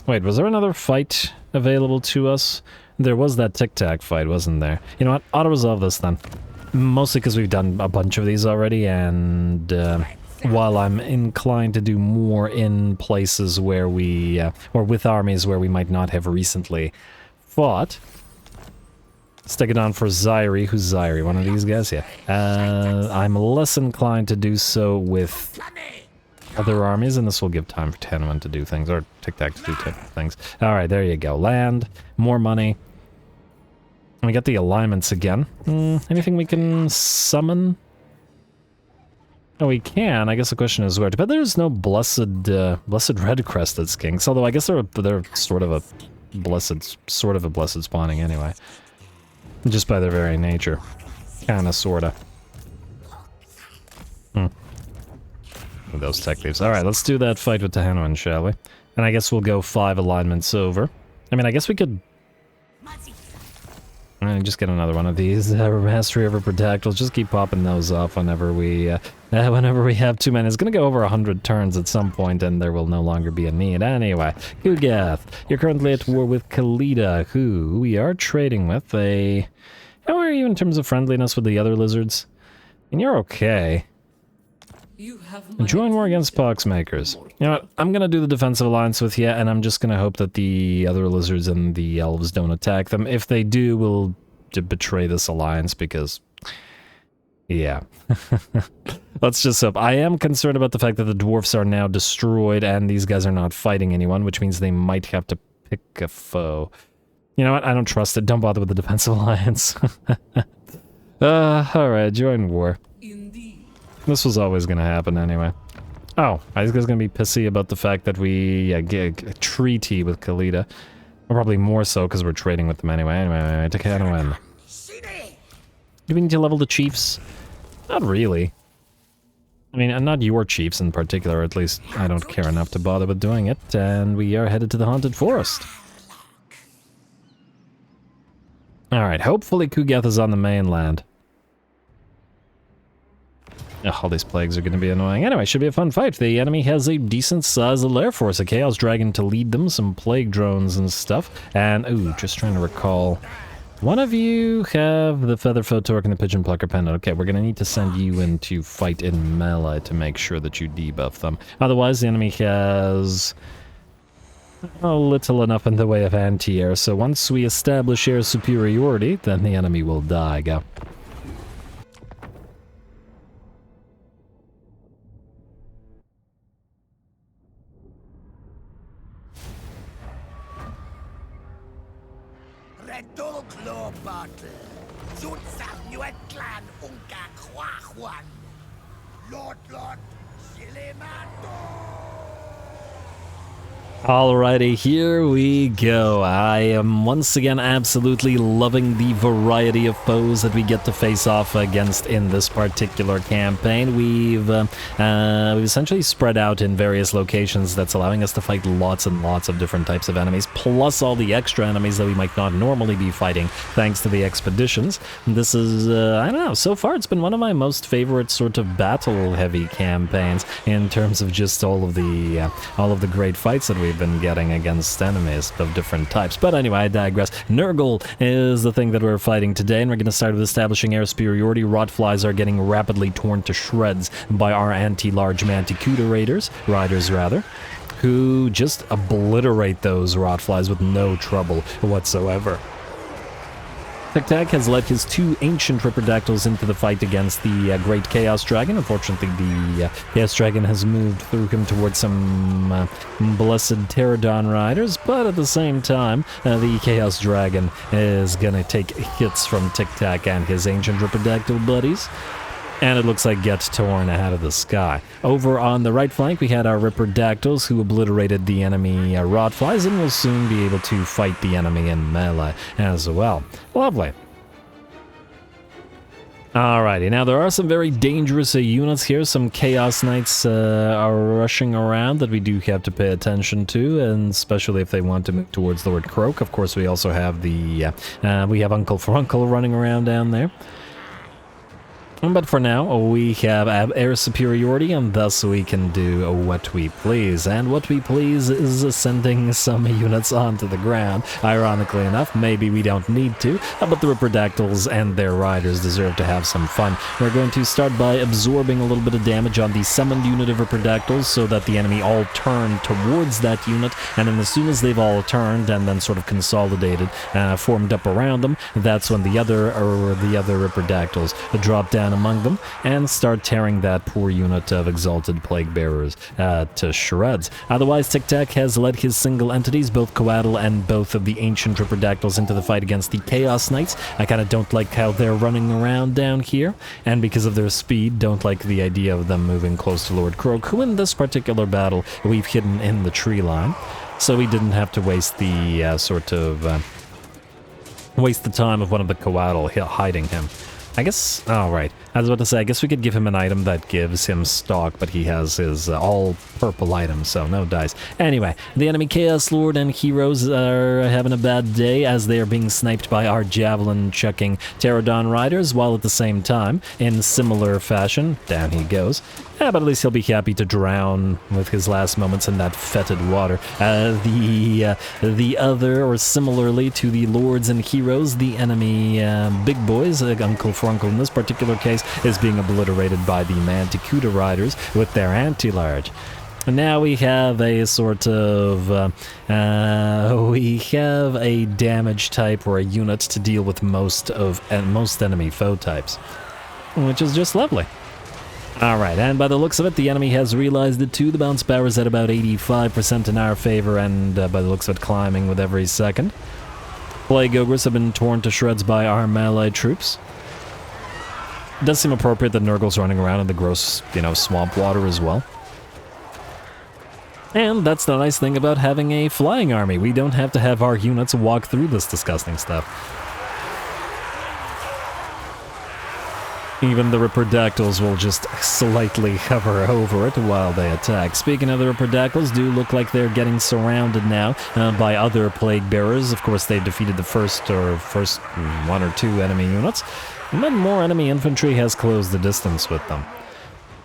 S1: Wait, was there another fight available to us? There was that Tic-Tac fight, wasn't there? You know what? Auto-resolve this then. Mostly because we've done a bunch of these already, and while I'm inclined to do more in places where we, or with armies where we might not have recently fought, stick it on for Zyri. Who's Zyri? One of these guys? Yeah. I'm less inclined to do so with other armies, and this will give time for Tenuan to do things, or Tic-Tac to do things. Alright, there you go. Land, more money. We got the alignments again. Anything we can summon? Oh, we can. I guess the question is where to. But there's no blessed red-crested skinks. Although I guess they're sort of a blessed spawning anyway. Just by their very nature. Kinda, sorta. With those tech thieves. Alright, let's do that fight with Tenuan, shall we? And I guess we'll go 5 alignments over. I mean, I guess we could just get another one of these mastery over Protactals. Just keep popping those off whenever we have too many. It's gonna go over 100 turns at some point, and there will no longer be a need. Anyway, Kugath, you're currently at war with Khalida, who we are trading with. How are you in terms of friendliness with the other lizards? And you're okay. Join war against Poxmakers. You know what? I'm gonna do the defensive alliance with you, and I'm just gonna hope that the other lizards and the elves don't attack them. If they do, we'll betray this alliance because... yeah. Let's just hope. I am concerned about the fact that the dwarfs are now destroyed and these guys are not fighting anyone, which means they might have to pick a foe. You know what? I don't trust it. Don't bother with the defensive alliance. Alright, join war. This was always going to happen anyway. Oh, I was going to be pissy about the fact that we get a treaty with Khalida. Or probably more so because we're trading with them anyway. Anyway, to Tenuan. Do we need to level the chiefs? Not really. I mean, and not your chiefs in particular, or at least I don't care enough to bother with doing it. And we are headed to the Haunted Forest. Alright, hopefully Kugath is on the mainland. Ugh, all these plagues are going to be annoying. Anyway, should be a fun fight. The enemy has a decent-sized lair force, a Chaos Dragon to lead them, some plague drones and stuff. And, ooh, just trying to recall. One of you have the Feather Photork and the Pigeon Plucker Pendant. Okay, we're going to need to send you in to fight in melee to make sure that you debuff them. Otherwise, the enemy has little enough in the way of anti-air, so once we establish air superiority, then the enemy will die. Go. Alrighty, here we go. I am once again absolutely loving the variety of foes that we get to face off against in this particular campaign. We've essentially spread out in various locations that's allowing us to fight lots and lots of different types of enemies, plus all the extra enemies that we might not normally be fighting thanks to the expeditions. This is, I don't know, so far it's been one of my most favorite sort of battle-heavy campaigns in terms of just all of the great fights that we've been getting against enemies of different types. But anyway, I digress. Nurgle is the thing that we're fighting today, and we're going to start with establishing air superiority. Rotflies are getting rapidly torn to shreds by our anti-large Manticuda riders, who just obliterate those Rotflies with no trouble whatsoever. Tiktaq'to has led his 2 ancient Ripperdactyls into the fight against the Great Chaos Dragon. Unfortunately, the Chaos Dragon has moved through him towards some blessed Pterodon riders, but at the same time, the Chaos Dragon is gonna take hits from Tiktaq'to and his ancient Ripperdactyl buddies. And it looks like get torn out of the sky. Over on the right flank, we had our Ripperdactyls who obliterated the enemy Rotflies and will soon be able to fight the enemy in melee as well. Lovely. Alrighty, now there are some very dangerous units here. Some Chaos Knights are rushing around that we do have to pay attention to, and especially if they want to move towards Lord Croak. Of course, we also have we have Uncle Frunkle running around down there. But for now, we have air superiority, and thus we can do what we please. And what we please is sending some units onto the ground. Ironically enough, maybe we don't need to, but the Ripperdactyls and their riders deserve to have some fun. We're going to start by absorbing a little bit of damage on the summoned unit of Ripperdactyls so that the enemy all turn towards that unit, and then as soon as they've all turned and then sort of consolidated, formed up around them, that's when the other Ripperdactyls drop down among them and start tearing that poor unit of exalted plague bearers to shreds. Otherwise, Tiktaq'to has led his single entities, both Xhotl and both of the ancient Ripperdactyls, into the fight against the Chaos Knights. I kind of don't like how they're running around down here, and because of their speed, don't like the idea of them moving close to Lord Croak, who in this particular battle we've hidden in the tree line, so we didn't have to waste the waste the time of one of the Xhotl hiding him. I guess, oh right, I was about to say, I guess we could give him an item that gives him stock, but he has his all purple item, so no dice. Anyway, the enemy Chaos Lord and heroes are having a bad day as they are being sniped by our javelin-chucking Pterodon riders, while at the same time, in similar fashion, down he goes. But at least he'll be happy to drown with his last moments in that fetid water. The other, or similarly to the lords and heroes, the enemy big boys, Uncle Frunkle in this particular case, is being obliterated by the Manticuda riders with their anti-large. And now we have a sort of, we have a damage type or a unit to deal with most enemy foe types, which is just lovely. Alright, and by the looks of it, the enemy has realized it too. The bounce power is at about 85% in our favor, and by the looks of it, climbing with every second. Plague Ogres have been torn to shreds by our melee troops. It does seem appropriate that Nurgle's running around in the gross, swamp water as well. And that's the nice thing about having a flying army. We don't have to have our units walk through this disgusting stuff. Even the Ripperdactyls will just slightly hover over it while they attack. Speaking of the Ripperdactyls, do look like they're getting surrounded now by other plague bearers. Of course, they defeated the first one or two enemy units, but more enemy infantry has closed the distance with them.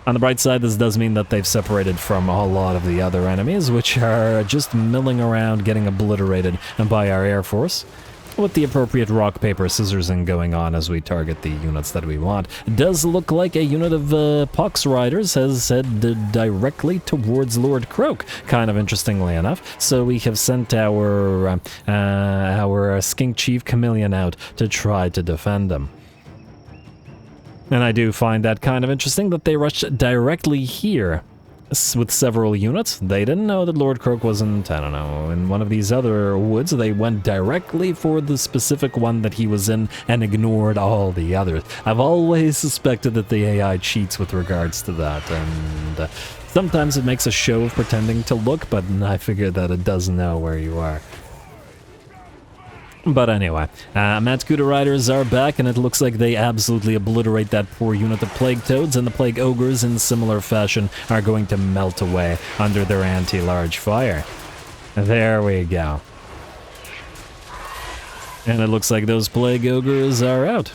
S1: On the bright side, this does mean that they've separated from a lot of the other enemies, which are just milling around, getting obliterated by our air force, with the appropriate rock, paper, scissorsing going on as we target the units that we want. It does look like a unit of Pox Riders has headed directly towards Lord Croak, kind of interestingly enough. So we have sent our Skink Chief Chameleon out to try to defend him. And I do find that kind of interesting that they rushed directly here with several units. They didn't know that Lord Croak wasn't, I don't know, in one of these other woods. They went directly for the specific one that he was in and ignored all the others. I've always suspected that the AI cheats with regards to that, and sometimes it makes a show of pretending to look, but I figured that it does know where you are. But anyway, Manticuda Riders are back, and it looks like they absolutely obliterate that poor unit of Plague Toads, and the Plague Ogres, in similar fashion, are going to melt away under their anti-large fire. There we go. And it looks like those Plague Ogres are out.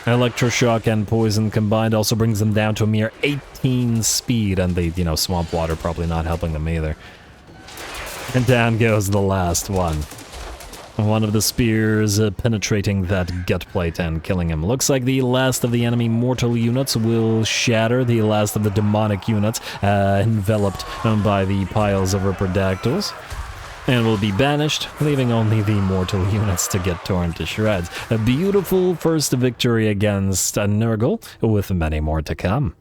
S1: Electroshock and poison combined also brings them down to a mere 18 speed, and the, swamp water probably not helping them either. And down goes the last one. One of the spears penetrating that gut plate and killing him. Looks like the last of the enemy mortal units will shatter, the last of the demonic units enveloped by the piles of Ripperdactyls, and will be banished, leaving only the mortal units to get torn to shreds. A beautiful first victory against Nurgle, with many more to come.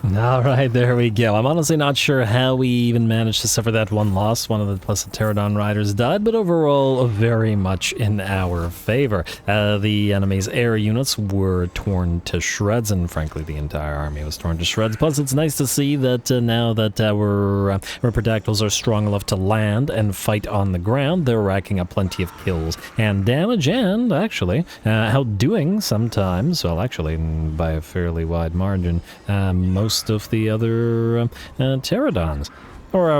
S1: Alright, there we go. I'm honestly not sure how we even managed to suffer that one loss. One of the Blessed Pterodon riders died, but overall very much in our favor. The enemy's air units were torn to shreds, and frankly the entire army was torn to shreds. Plus it's nice to see that now that our Ripperdactyls are strong enough to land and fight on the ground, they're racking up plenty of kills and damage, and actually outdoing sometimes, well actually by a fairly wide margin, most of the other Pterodons. Or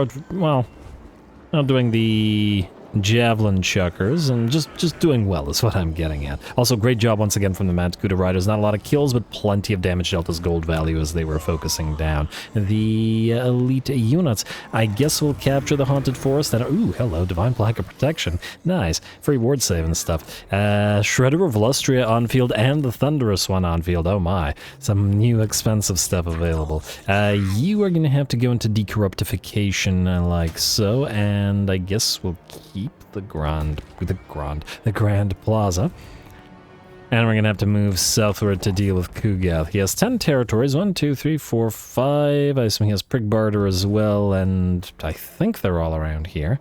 S1: outdoing the javelin chuckers, and just doing well is what I'm getting at. Also, great job once again from the Mantiquta Riders. Not a lot of kills, but plenty of damage dealt as gold value as they were focusing down the elite units. I guess we'll capture the Haunted Forest. And, ooh, hello, Divine Plaque of Protection. Nice. Free ward save and stuff. Shredder of Lustria on field and the Thunderous one on field. Oh my. Some new expensive stuff available. You are going to have to go into decorruptification like so, and I guess we'll keep the Grand Plaza. And we're going to have to move southward to deal with Kugath. He has 10 territories. 1, 2, 3, 4, 5. I assume he has Prigbarter as well, and I think they're all around here.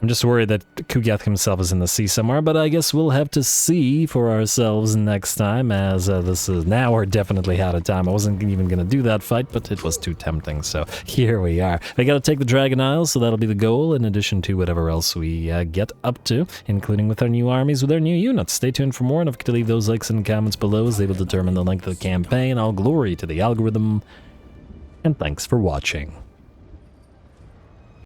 S1: I'm just worried that Kugath himself is in the sea somewhere, but I guess we'll have to see for ourselves next time, as this is now we're definitely out of time. I wasn't even going to do that fight, but it was too tempting, so here we are. We got to take the Dragon Isles, so that'll be the goal, in addition to whatever else we get up to, including with our new armies, with our new units. Stay tuned for more, and don't forget to leave those likes and comments below, as they will determine the length of the campaign. All glory to the algorithm, and thanks for watching.